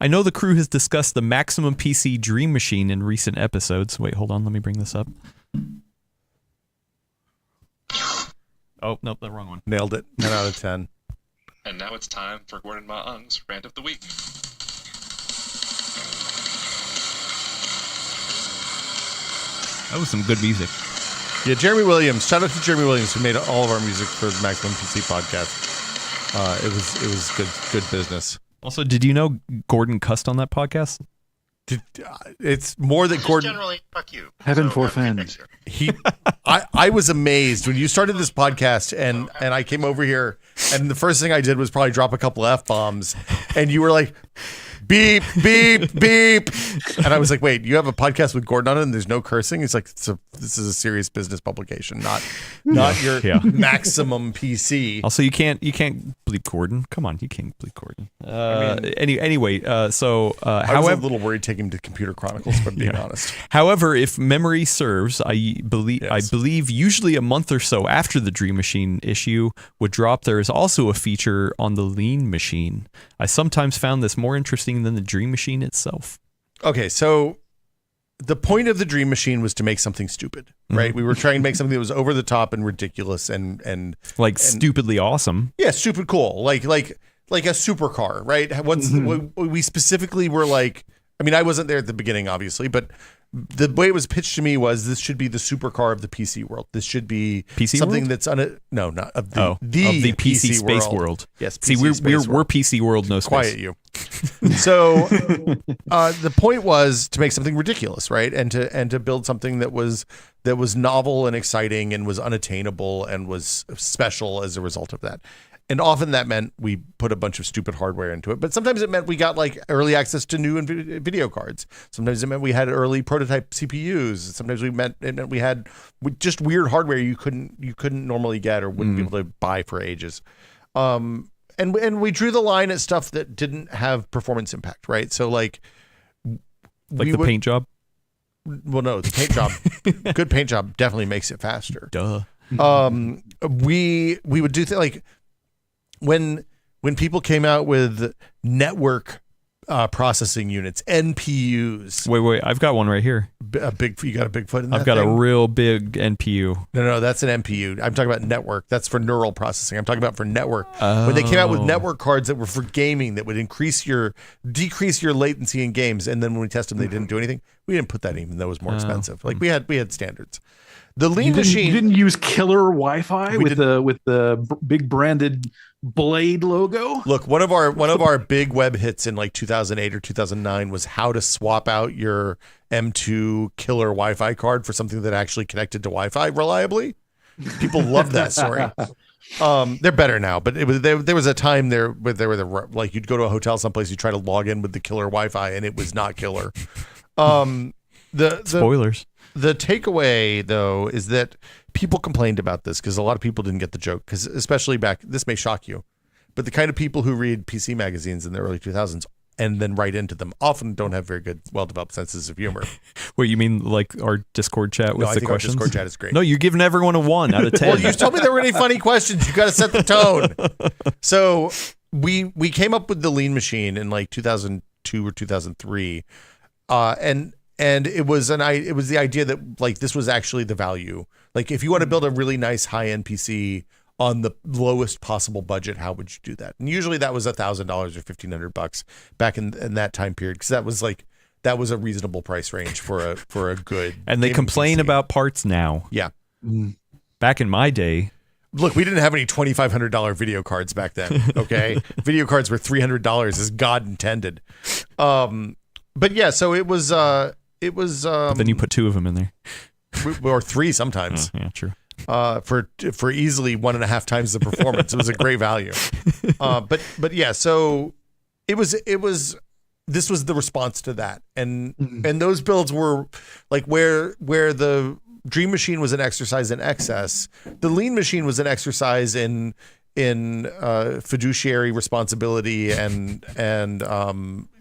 I know the crew has discussed the Maximum PC Dream Machine in recent episodes. Wait, hold on. Let me bring this up. Oh, nope, the wrong one. Nailed it. 10 out of 10. And now it's time for Gordon Maung's Rant of the Week. That was some good music. Yeah, Jeremy Williams. Shout out to Jeremy Williams who made all of our music for the Maximum PC podcast. It was good business. Also, did you know Gordon cussed on that podcast? It's more that Gordon. Generally, fuck you. Heaven So, forfend. next year. I was amazed when you started this podcast and I came over here and the first thing I did was probably drop a couple F-bombs and you were like, beep, beep, beep. And I was like, wait, you have a podcast with Gordon on it and there's no cursing? It's like, this is a serious business publication, not your Maximum PC. Also, you can't bleep Gordon. Come on, you can't bleep Gordon. Anyway, I was a little worried taking him to Computer Chronicles, but being honest. However, if memory serves, I believe usually a month or so after the Dream Machine issue would drop, there is also a feature on the Lean Machine. I sometimes found this more interesting than the Dream Machine itself. Okay, so the point of the Dream Machine was to make something stupid, right? We were trying to make something that was over the top and ridiculous and stupidly awesome. Yeah, stupid cool. Like a supercar, right? What we specifically were like, I mean, I wasn't there at the beginning, obviously, but the way it was pitched to me was this should be the supercar of the PC world. This should be PC something world? that's the PC space world. Yes, see, we're PC world, no space. Quiet you. So the point was to make something ridiculous, right? And to build something that was novel and exciting and was unattainable and was special as a result of that. And often that meant we put a bunch of stupid hardware into it. But sometimes it meant we got like early access to new video cards. Sometimes it meant we had early prototype CPUs. Sometimes it meant we had just weird hardware you couldn't normally get or wouldn't be able to buy for ages. And we drew the line at stuff that didn't have performance impact, right? So like the paint job. Well, no, the paint job, good paint job definitely makes it faster. Duh. We would do things like when people came out with network processing units, NPUs. Wait, I've got one right here. You got a Bigfoot in that I've got thing? a real big NPU. No, that's an NPU. I'm talking about network. That's for neural processing. I'm talking about for network. When they came out with network cards that were for gaming that would decrease your latency in games, and then when we test them, they didn't do anything. We didn't put that even though it was more expensive. Like we had standards. The Lean You Machine. didn't use killer Wi-Fi with the big branded Blade logo. Look, one of our big web hits in like 2008 or 2009 was how to swap out your M2 killer Wi-Fi card for something that actually connected to Wi-Fi reliably. People loved that story. They're better now, but there was a time there where they were like you'd go to a hotel someplace, you try to log in with the killer Wi-Fi, and it was not killer. Spoilers. The takeaway, though, is that people complained about this because a lot of people didn't get the joke. Because especially this may shock you, but the kind of people who read PC magazines in the early 2000s and then write into them often don't have very good, well-developed senses of humor. Wait, you mean like our Discord chat with I the think questions? Our Discord chat is great. No, you're giving everyone a 1 out of 10. Well, you told me there were any funny questions. You got to set the tone. So we came up with the Lean Machine in like 2002 or 2003, and it was the idea that like this was actually the value. Like if you want to build a really nice high-end PC on the lowest possible budget, how would you do that? And usually that was $1,000 or $1,500 back in that time period, because that was a reasonable price range for a good. And they complain PC. about parts now. Yeah. Back in my day, look, we didn't have any $2,500 video cards back then. Okay, video cards were $300 as God intended. But yeah, so it was. but then you put 2 of them in there, or 3 sometimes. Yeah, true. For easily 1.5 times the performance. It was a great value. But yeah, so it was this was the response to that, and those builds were like where the Dream Machine was an exercise in excess, the Lean Machine was an exercise in fiduciary responsibility and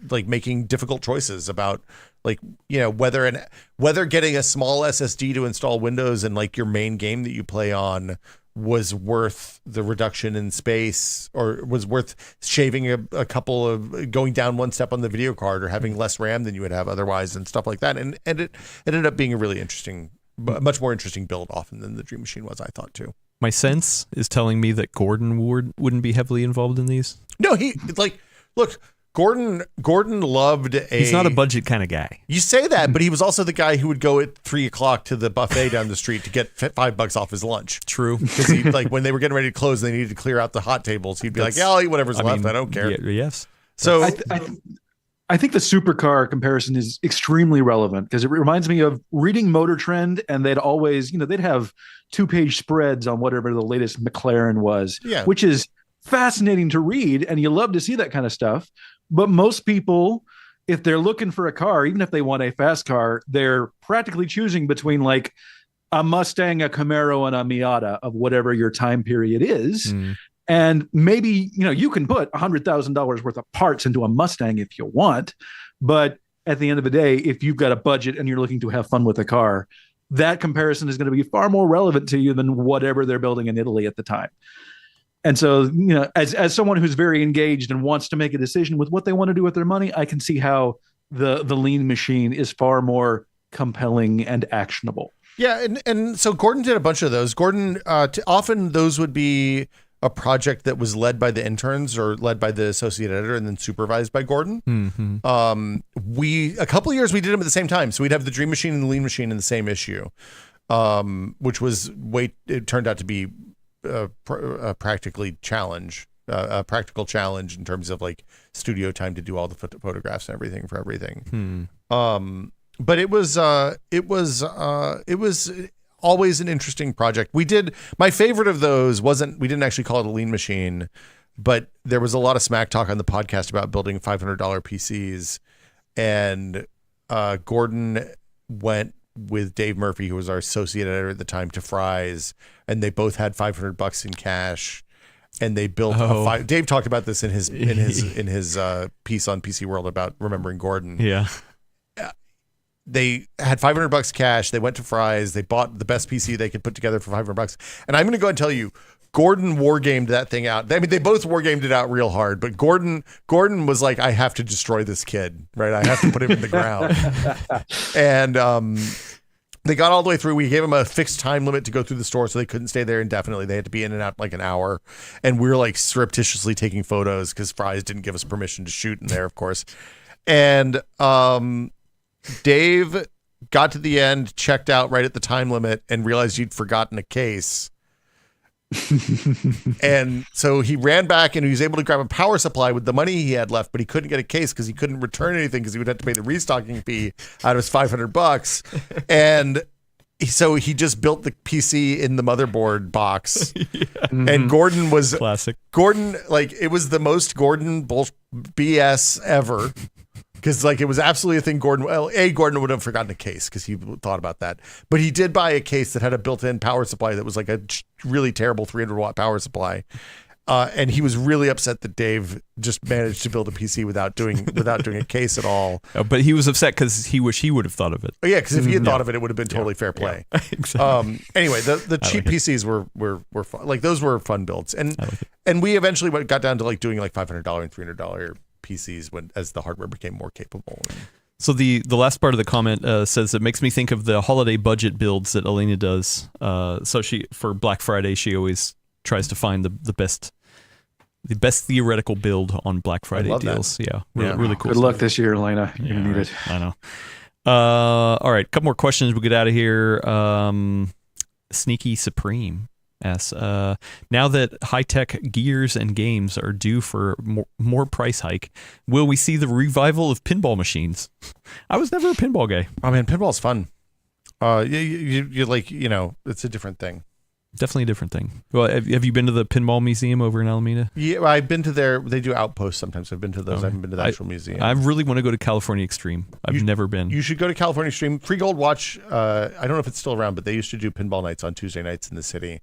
like making difficult choices about like, you know, whether getting a small SSD to install Windows and like your main game that you play on was worth the reduction in space, or was worth shaving a couple of going down one step on the video card, or having less RAM than you would have otherwise, and stuff like that. And it ended up being a really interesting, much more interesting build often than the Dream Machine was, I thought too. My sense is telling me that Gordon wouldn't be heavily involved in these. No, look, Gordon loved He's not a budget kind of guy. You say that, but he was also the guy who would go at 3:00 to the buffet down the street to get $5 off his lunch. True. Because he like when they were getting ready to close, and they needed to clear out the hot tables. He'd be like, "Yeah, I'll eat whatever's left. I don't care." Yes. So I think the supercar comparison is extremely relevant, because it reminds me of reading Motor Trend, and they'd always, they'd have 2-page spreads on whatever the latest McLaren was, which is fascinating to read, and you love to see that kind of stuff. But most people, if they're looking for a car, even if they want a fast car, they're practically choosing between like a Mustang, a Camaro, and a Miata of whatever your time period is. And maybe, you can put $100,000 worth of parts into a Mustang if you want. But at the end of the day, if you've got a budget and you're looking to have fun with a car, that comparison is going to be far more relevant to you than whatever they're building in Italy at the time. And so, as someone who's very engaged and wants to make a decision with what they want to do with their money, I can see how the Lean Machine is far more compelling and actionable. Yeah, and so Gordon did a bunch of those. Gordon, often those would be a project that was led by the interns or led by the associate editor and then supervised by Gordon. A couple of years we did them at the same time. So we'd have the Dream Machine and the Lean Machine in the same issue, which was it turned out to be a practical challenge in terms of like studio time to do all the photographs and everything for everything. But it was always an interesting project. My favorite of those we didn't actually call it a Lean Machine, but there was a lot of smack talk on the podcast about building $500 PCs, and Gordon went with Dave Murphy, who was our associate editor at the time, to Fry's, and they both had $500 in cash, and they built Dave talked about this in his piece on PCWorld about remembering Gordon. Yeah. They had $500 cash. They went to Fry's. They bought the best PC they could put together for $500. And I'm going to go and tell you, Gordon wargamed that thing out. I mean, they both wargamed it out real hard, but Gordon was like, I have to destroy this kid, right? I have to put him in the ground. And they got all the way through. We gave them a fixed time limit to go through the store, so they couldn't stay there indefinitely. They had to be in and out like an hour. And we were like surreptitiously taking photos because Fry's didn't give us permission to shoot in there, of course. And Dave got to the end, checked out right at the time limit, and realized you'd forgotten a case. And so he ran back and he was able to grab a power supply with the money he had left, but he couldn't get a case because he couldn't return anything because he would have to pay the restocking fee out of his $500. And so he just built the PC in the motherboard box. And Gordon was classic. Gordon, like, it was the most Gordon BS ever. Because, like, it was absolutely a thing Gordon would have forgotten a case because he thought about that. But he did buy a case that had a built-in power supply that was like a really terrible 300-watt power supply. And he was really upset that Dave just managed to build a PC without doing a case at all. But he was upset because he wished he would have thought of it. Oh, yeah, because if he had thought of it, it would have been totally fair play. Yeah. Exactly. Anyway, the cheap PCs were fun. Like, those were fun builds. And we eventually got down to like doing like $500 and $300 PCs as the hardware became more capable. So the last part of the comment says it makes me think of the holiday budget builds that Elena does. So for Black Friday, she always tries to find the best theoretical build on Black Friday deals. That. Yeah, really cool. Good luck this year, Elena. You're gonna need it. I know. All right, a couple more questions. We'll get out of here. Sneaky Supreme asks, now that high-tech gears and games are due for more price hike, will we see the revival of pinball machines? I was never a pinball guy. Oh man, pinball's fun. You're like, it's a different thing. Definitely a different thing. Well, have you been to the pinball museum over in Alameda? Yeah, I've been to they do outposts sometimes. I've been to those. I haven't been to the actual museum. I really want to go to California Extreme. I've never been. You should go to California Extreme. Free Gold Watch, I don't know if it's still around, but they used to do pinball nights on Tuesday nights in the city.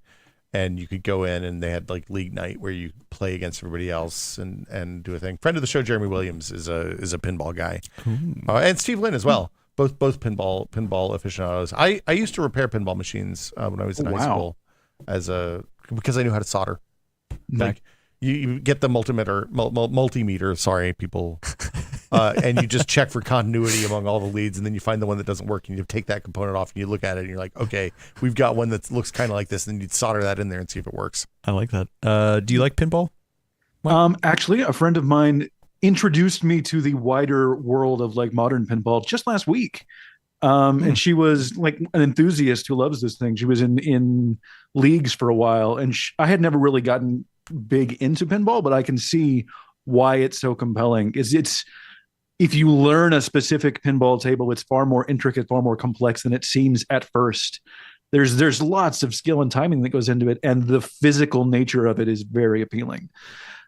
And you could go in and they had like league night where you play against everybody else and do a thing. Friend of the show, Jeremy Williams, is a pinball guy. And Steve Lynn as well. Both pinball aficionados. I used to repair pinball machines when I was in high school because I knew how to solder. Like you get the multimeter, sorry, people. And you just check for continuity among all the leads, and then you find the one that doesn't work, and you take that component off, and you look at it, and you're like, okay, we've got one that looks kind of like this, and then you solder that in there and see if it works. I like that. Do you like pinball? Actually, a friend of mine introduced me to the wider world of like modern pinball just last week. And she was like an enthusiast who loves this thing. She was in leagues for a while, and I had never really gotten big into pinball, but I can see why it's so compelling. If you learn a specific pinball table, it's far more intricate, far more complex than it seems at first. There's lots of skill and timing that goes into it, and the physical nature of it is very appealing.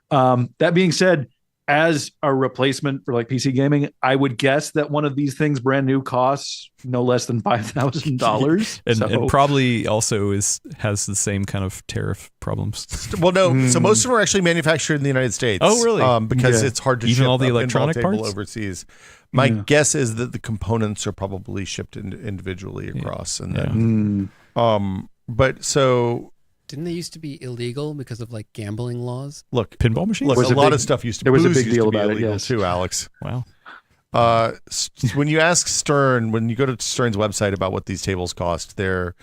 That being said, as a replacement for like PC gaming, I would guess that one of these things brand new costs no less than $5,000. and probably also has the same kind of tariff problems. Well, no. So most of them are actually manufactured in the United States. Oh, really? Because it's hard to even ship all the a electronic pinball table parts overseas. My guess is that the components are probably shipped individually across, and then, but so. Didn't they used to be illegal because of like gambling laws? Look, pinball machines. Look, a lot of stuff used to. There was a booze big used deal to be about it, illegal yes. too, Alex. Wow. When you ask Stern, when you go to Stern's website about what these tables cost, they're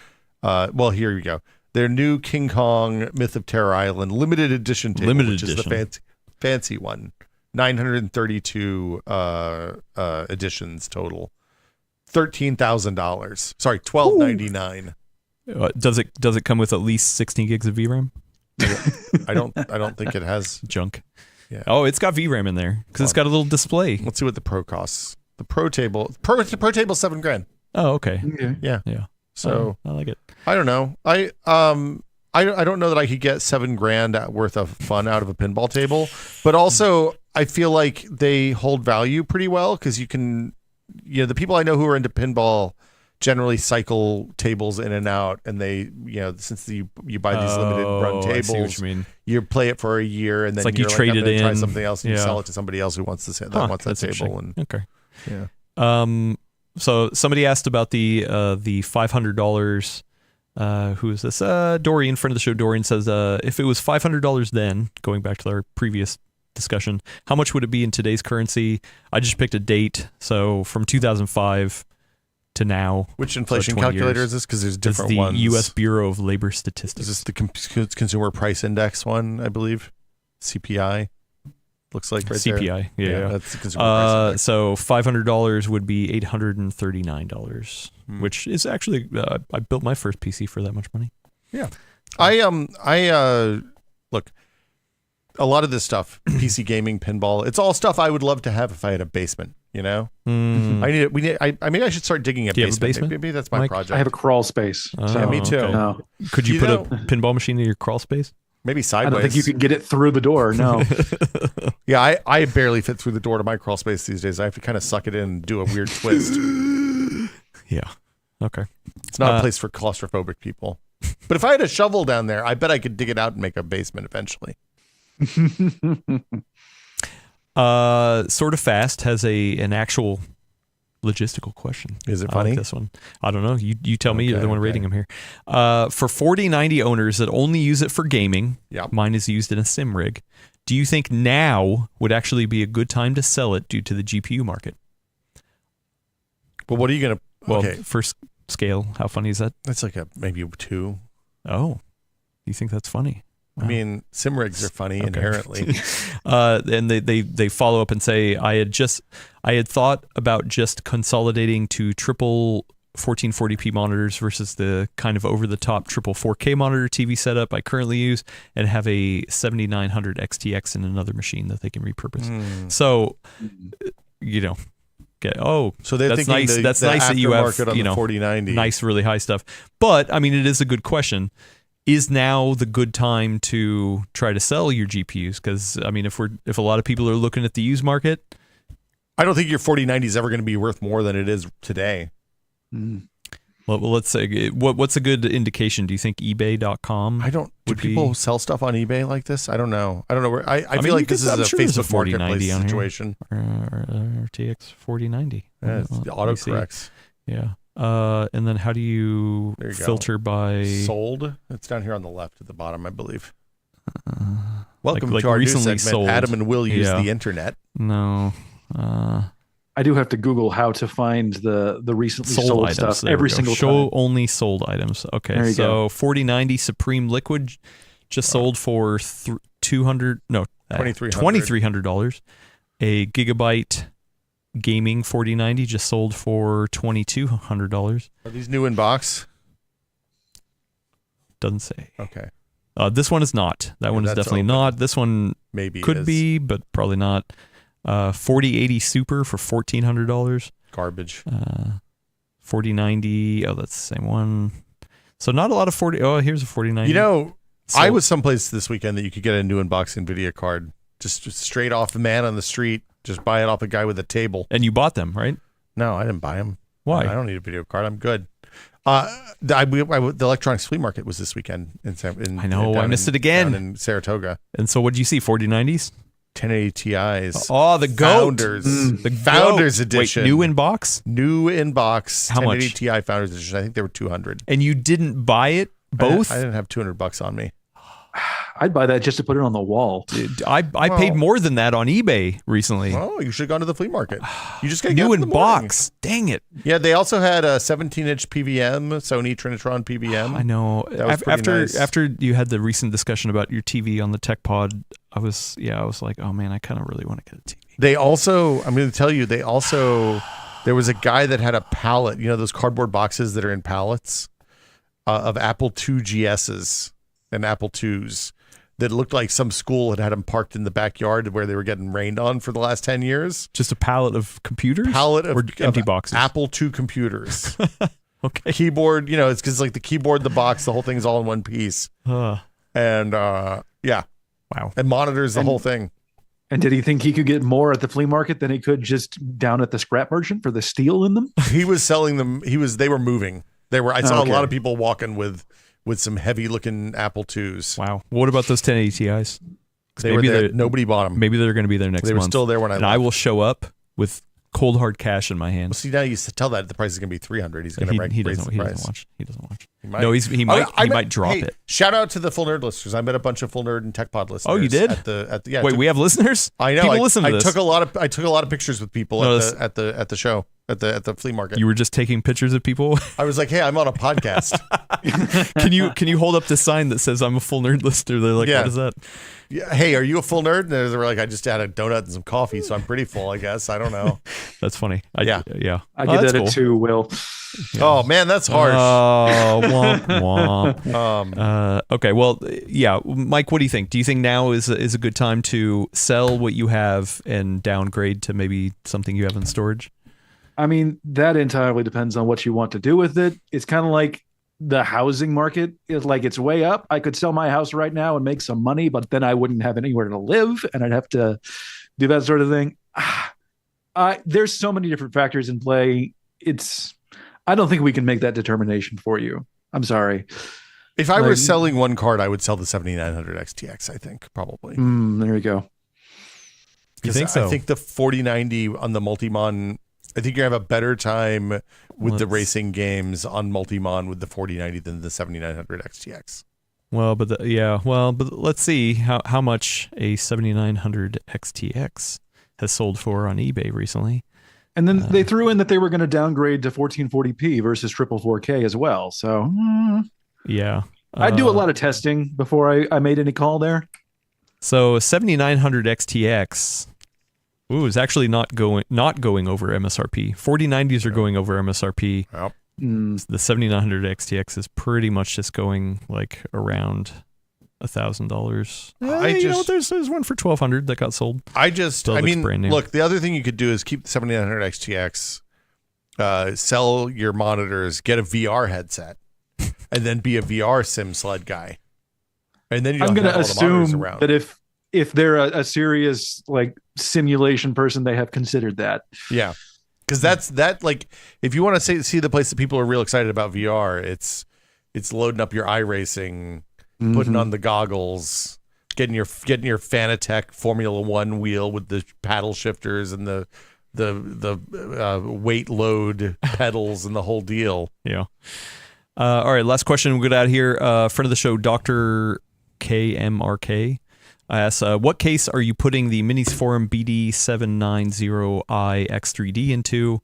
well, here you go. Their new King Kong Myth of Terror Island limited edition table, which is the fancy one. 932 editions total. $13,000. Sorry, $1,299. Does it come with at least 16 gigs of VRAM? I don't think it has junk. Yeah. Oh, it's got VRAM in there because it's got a little display. Let's see what the Pro costs. The Pro table $7,000. Oh, okay. Yeah. So I like it. I don't know. I don't know that I could get $7,000 worth of fun out of a pinball table, but also I feel like they hold value pretty well because you can, the people I know who are into pinball generally cycle tables in and out, and they, since you buy these limited run tables, you play it for a year, and then like you're you trade it in, try something else, and you sell it to somebody else who wants that table. And okay, so somebody asked about the $500. Who is this? Dorian, friend of the show. Dorian says, if it was $500 then, going back to our previous discussion, how much would it be in today's currency? I just picked a date, so from 2005 to now. Which inflation calculator is this? Because there's different ones. The U.S. Bureau of Labor Statistics. Is this the Consumer Price Index one, I believe? CPI? looks like right CPI. there. Yeah. That's the consumer price index. So $500 would be $839, which is actually I built my first PC for that much money. Yeah. Look, a lot of this stuff, PC gaming, pinball, it's all stuff I would love to have if I had a basement, you know? Maybe I should start digging a Do you have a basement. basement, Maybe that's my Mike? project. I have a crawl space. Yeah, me too. okay. No, Could you You put know- a pinball machine in your crawl space? Maybe I sideways. don't think you can get it through the door. No. Yeah, I barely fit through the door to my crawl space these days. I have to kind of suck it in and do a weird twist. Yeah. Okay. It's not a place for claustrophobic people. But if I had a shovel down there, I bet I could dig it out and make a basement eventually. Sort of Fast has an actual logistical question. Is it I like funny? this one. I don't know. You tell me. You're the one Okay. rating them here. For 4090 owners that only use it for gaming, Yep. mine is used in a sim rig. Do you think now would actually be a good time to sell it due to the GPU market? But what are you going to... Well, Okay, first scale, how funny is that? that's like maybe 2. Oh, you think that's funny? I mean, sim rigs are funny inherently. And they follow up and say, I had thought about just consolidating to triple 1440p monitors versus the kind of over the top triple 4K monitor TV setup I currently use, and have a 7900 XTX in another machine that they can repurpose. So, you know, So they're that's thinking nice. the That's nice that you have, aftermarket on you the know, 4090. nice, really high stuff. But I mean, it is a good question. Is now the good time to try to sell your GPUs? Because I mean, if a lot of people are looking at the used market, I don't think your 4090 is ever going to be worth more than it is today. well, let's say what's a good indication? Do you think eBay.com? I don't. Do would be- people sell stuff on eBay like this? I don't know. I don't know where. I mean, feel like you could- this is I'm a sure there's a Facebook 4090 marketplace on here. situation. RTX 4090. Yeah, it's Well, the let me see. autocorrects. Yeah. And then how do you There you go. filter by? Sold. It's down here on the left at the bottom, I believe. Welcome like to our new recently segment. sold. Adam and Will use Yeah. the internet. No. I do have to Google how to find the recently sold items. stuff There we every go. single Show time. only sold items. Okay, There you so go. 4090 Supreme Liquid just sold for $2,300. A Gigabyte Gaming 4090 just sold for $2,200. Are these new in box? Doesn't say. Okay. This one is not. That one is that's definitely open. not. This one Maybe it could is. be, but probably not. 4080 Super for $1,400. Garbage. 4090. Oh, that's the same one. So not a lot of 40. Oh, here's a 4090. You know, So- I was someplace this weekend that you could get a new in-box NVIDIA card. Just straight off the man on the street. Just buy it off a guy with a table. And you bought them, right? No, I didn't buy them. Why? I don't need a video card. I'm good. The electronics flea market was this weekend in I know, I down missed it again. down in Saratoga. And so what did you see? 4090s? 1080 Ti's. Oh, the GOAT. Founders. The Founders GOAT. edition. Wait, new in box? New in box. How 1080 much? Ti Founders edition. I think they were 200. And you didn't buy it both? I didn't have $200 on me. I'd buy that just to put it on the wall. I paid more than that on eBay recently. Oh, you should have gone to the flea market. You just got New in in box. Dang it. Yeah, they also had a 17-inch PVM, Sony Trinitron PVM. I know. That was pretty nice. After you had the recent discussion about your TV on the Tech Pod, I was like, oh man, I kind of really want to get a TV. They also, I'm going to tell you, there was a guy that had a pallet, you know, those cardboard boxes that are in pallets of Apple II GSs and Apple IIs that looked like some school had them parked in the backyard where they were getting rained on for the last 10 years. Just a pallet of computers? Pallet of or empty of boxes? Apple II computers. Okay. Keyboard, you know, it's because like the keyboard, the box, the whole thing's all in one piece. And yeah. Wow. And monitors, the whole thing. And did he think he could get more at the flea market than he could just down at the scrap merchant for the steel in them? He was selling them. They were moving. I saw Okay. a lot of people walking with some heavy looking Apple IIs. Wow. What about those 1080 Ti's? They were there. Nobody bought them. Maybe they're going to be there next They month. were still there when I And left. I will show up with cold hard cash in my hand. Well, see, now you tell that the price is going to be $300. He's going to He raise doesn't. the He price. doesn't watch. He doesn't watch. Might. No, he might drop hey, it. Shout out to the Full Nerd listeners. I met a bunch of Full Nerd and Tech Pod listeners. Oh, you did? At the yeah. Wait, we have listeners? I know. People listen to this. I took a lot of pictures with people No, at the show at the flea market. You were just taking pictures of people. I was like, hey, I'm on a podcast. Can you hold up the sign that says I'm a full nerd listener? They're like, what is that? Yeah. Hey, are you a full nerd? And they were like, I just had a donut and some coffee, so I'm pretty full, I guess. I don't know. That's funny. Yeah. I get that too, Will. Yeah. Oh man, that's harsh. Oh, womp womp. Okay, well, yeah, Mike, what do you think? Do you think now is a good time to sell what you have and downgrade to maybe something you have in storage? I mean, that entirely depends on what you want to do with it. It's kind of like the housing market is like it's way up. I could sell my house right now and make some money, but then I wouldn't have anywhere to live and I'd have to do that sort of thing. There's so many different factors in play. I don't think we can make that determination for you. I'm sorry. If I were selling one card, I would sell the 7900 XTX, I think, probably. There you go. You think so? I think the 4090 on the Multimon, I think you're going to have a better time with the racing games on Multimon with the 4090 than the 7900 XTX. Well, but let's see how much a 7900 XTX has sold for on eBay recently. And then they threw in that they were going to downgrade to 1440p versus triple 4K as well. So yeah, I do a lot of testing before I made any call there. So 7900 XTX, is actually not going over MSRP. 4090s are going over MSRP. Yep. The 7900 XTX is pretty much just going like around $1,000. There's one for 1,200 that got sold. Look, the other thing you could do is keep the 7900 XTX, sell your monitors, get a VR headset, and then be a VR sim sled guy. And then I'm going to assume that if they're a serious like simulation person, they have considered that. Yeah, because that like if you want to see the place that people are real excited about VR, it's loading up your iRacing. Putting on the goggles, getting your Fanatec Formula One wheel with the paddle shifters and the weight load pedals and the whole deal. Yeah. All right. Last question. We'll get out of here. Friend of the show, Dr. KMRK asks, what case are you putting the Minis Forum BD790i X3D into?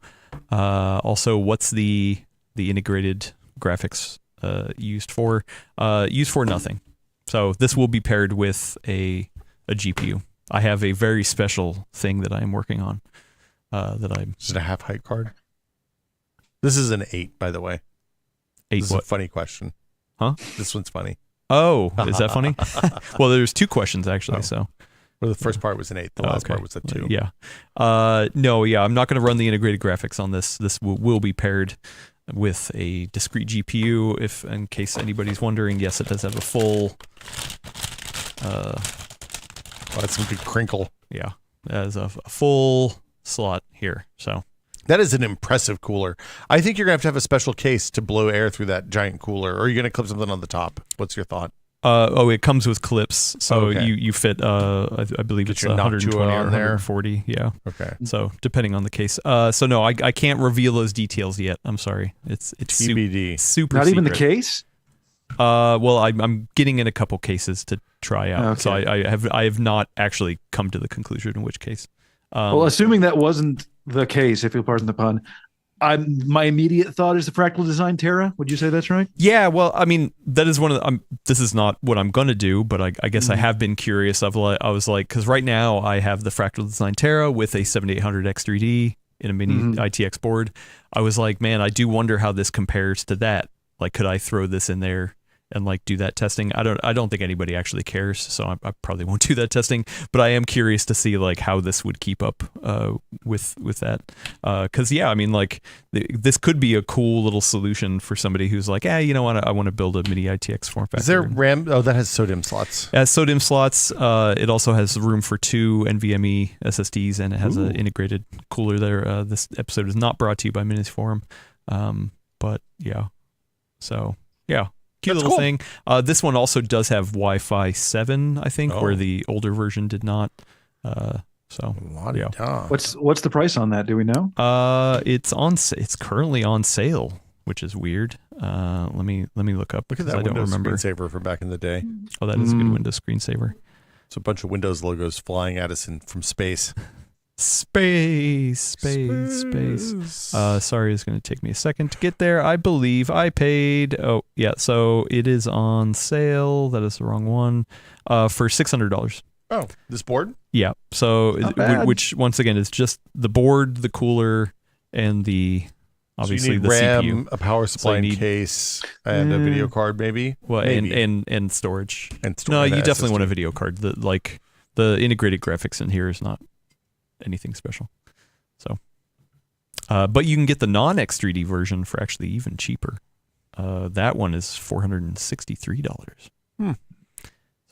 Also, what's the integrated graphics used for? Used for nothing. So this will be paired with a GPU. I have a very special thing that I am working on. Is it a half height card? This is an 8, by the way. 8 this what? Is a funny question. Huh? This one's funny. Oh, is that funny? Well, there's 2 questions actually. So. Well, the first part was an 8. The last part was a 2. Yeah. No. Yeah. I'm not going to run the integrated graphics on this. This will be paired with a discrete GPU. If in case anybody's wondering, yes, it does have a full. That's some good crinkle. Yeah, it has a full slot here. So that is an impressive cooler. I think you're gonna have a special case to blow air through that giant cooler, or are you gonna clip something on the top? What's your thought? It comes with clips, so you fit. I believe it's 120 or 140. Yeah. Okay. So depending on the case. So no, I can't reveal those details yet. I'm sorry. It's TBD. Super. Not secret. even the case. Well, I'm getting in a couple cases to try out. Okay. So I have not actually come to the conclusion in which case. Well, assuming that wasn't the case, if you'll pardon the pun, my immediate thought is the Fractal Design Terra. Would you say that's right? Yeah, well, I mean, that is one of the, this is not what I'm going to do, but I guess I have been curious. I was like, because right now I have the Fractal Design Terra with a 7800 X3D in a mini ITX board. I was like, man, I do wonder how this compares to that. Like, could I throw this in there and like do that testing? I don't think anybody actually cares, so I probably won't do that testing. But I am curious to see like how this would keep up with that. Because yeah, I mean, like this could be a cool little solution for somebody who's like, you know what, I want to build a mini ITX form factor. Is there RAM? Oh, that has SODIMM slots. It has SODIMM slots. It also has room for 2 NVMe SSDs, and it has an integrated cooler there. This episode is not brought to you by Minis Forum, but yeah. So yeah. Cute little thing. This one also does have Wi-Fi 7, I think, where the older version did not. So yeah. What's the price on that? Do we know? It's currently on sale, which is weird. Let me look up. Look at that Windows screensaver from back in the day. Oh, that is a good Windows screensaver. It's a bunch of Windows logos flying at us from space. Space. Sorry, it's going to take me a second to get there. I believe I paid. Oh, yeah. So it is on sale. That is the wrong one. For $600. Oh, this board? Yeah. So, Not bad. which once again is just the board, the cooler, and the obviously so you need the RAM, CPU. a power supply you need- case, and a video card, maybe. Well, Maybe. and storage. And No, and you a definitely want a SSD. video card. The integrated graphics in here is not anything special. So, but you can get the non-X3D version for actually even cheaper. That one is $463.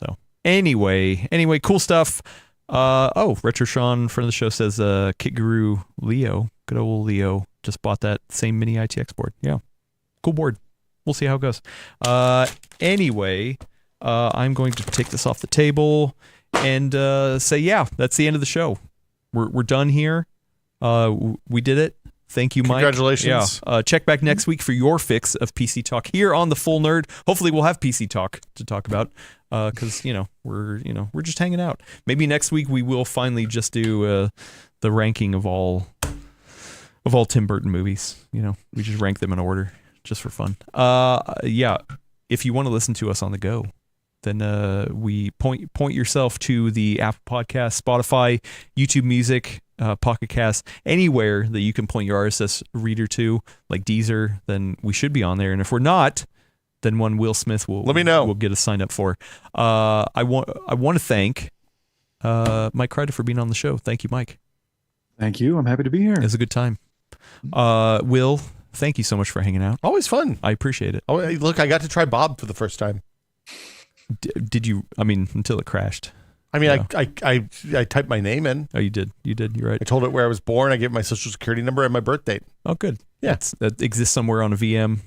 So anyway, cool stuff. Retro Sean, friend of the show, says Kit Guru Leo, good old Leo, just bought that same mini ITX board. Yeah, cool board. We'll see how it goes. Anyway, I'm going to take this off the table and say, yeah, that's the end of the show. We're done here. We did it. Thank you, Mike. Congratulations. Yeah. Check back next week for your fix of PC Talk here on the Full Nerd. Hopefully, we'll have PC Talk to talk about because we're just hanging out. Maybe next week we will finally just do the ranking of all Tim Burton movies. We just rank them in order just for fun. Yeah. If you want to listen to us on the go, then we point yourself to the Apple Podcast, Spotify, YouTube Music, Pocket Cast, anywhere that you can point your RSS reader to, like Deezer. Then we should be on there. And if we're not, then one Will Smith will Let me know. We'll get us signed up for. I want to thank Mike Crider for being on the show. Thank you, Mike. Thank you. I'm happy to be here. It was a good time. Will, thank you so much for hanging out. Always fun. I appreciate it. Oh, hey, look, I got to try Bob for the first time. Did you? I mean, until it crashed. I mean, Yeah. I typed my name in. Oh, you did. You're right. I told it where I was born. I gave my social security number and my birth date. Oh, good. Yeah. That exists somewhere on a VM.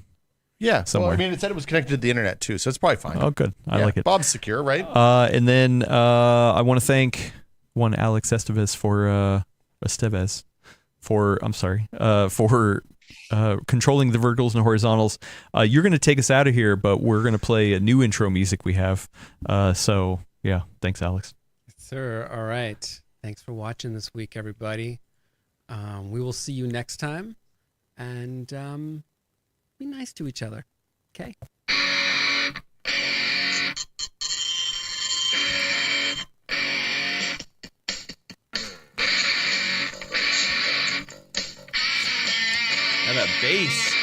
Yeah. Somewhere. Well, I mean, it said it was connected to the internet too, so it's probably fine. Oh, good. I Yeah, like it. Bob's secure, right? And then I want to thank one Alex Estevez for controlling the verticals and horizontals. You're going to take us out of here, but we're going to play a new intro music we have. So yeah, thanks, Alex. Sir, all right. Thanks for watching this week, everybody. We will see you next time, and be nice to each other. Okay. And that bass.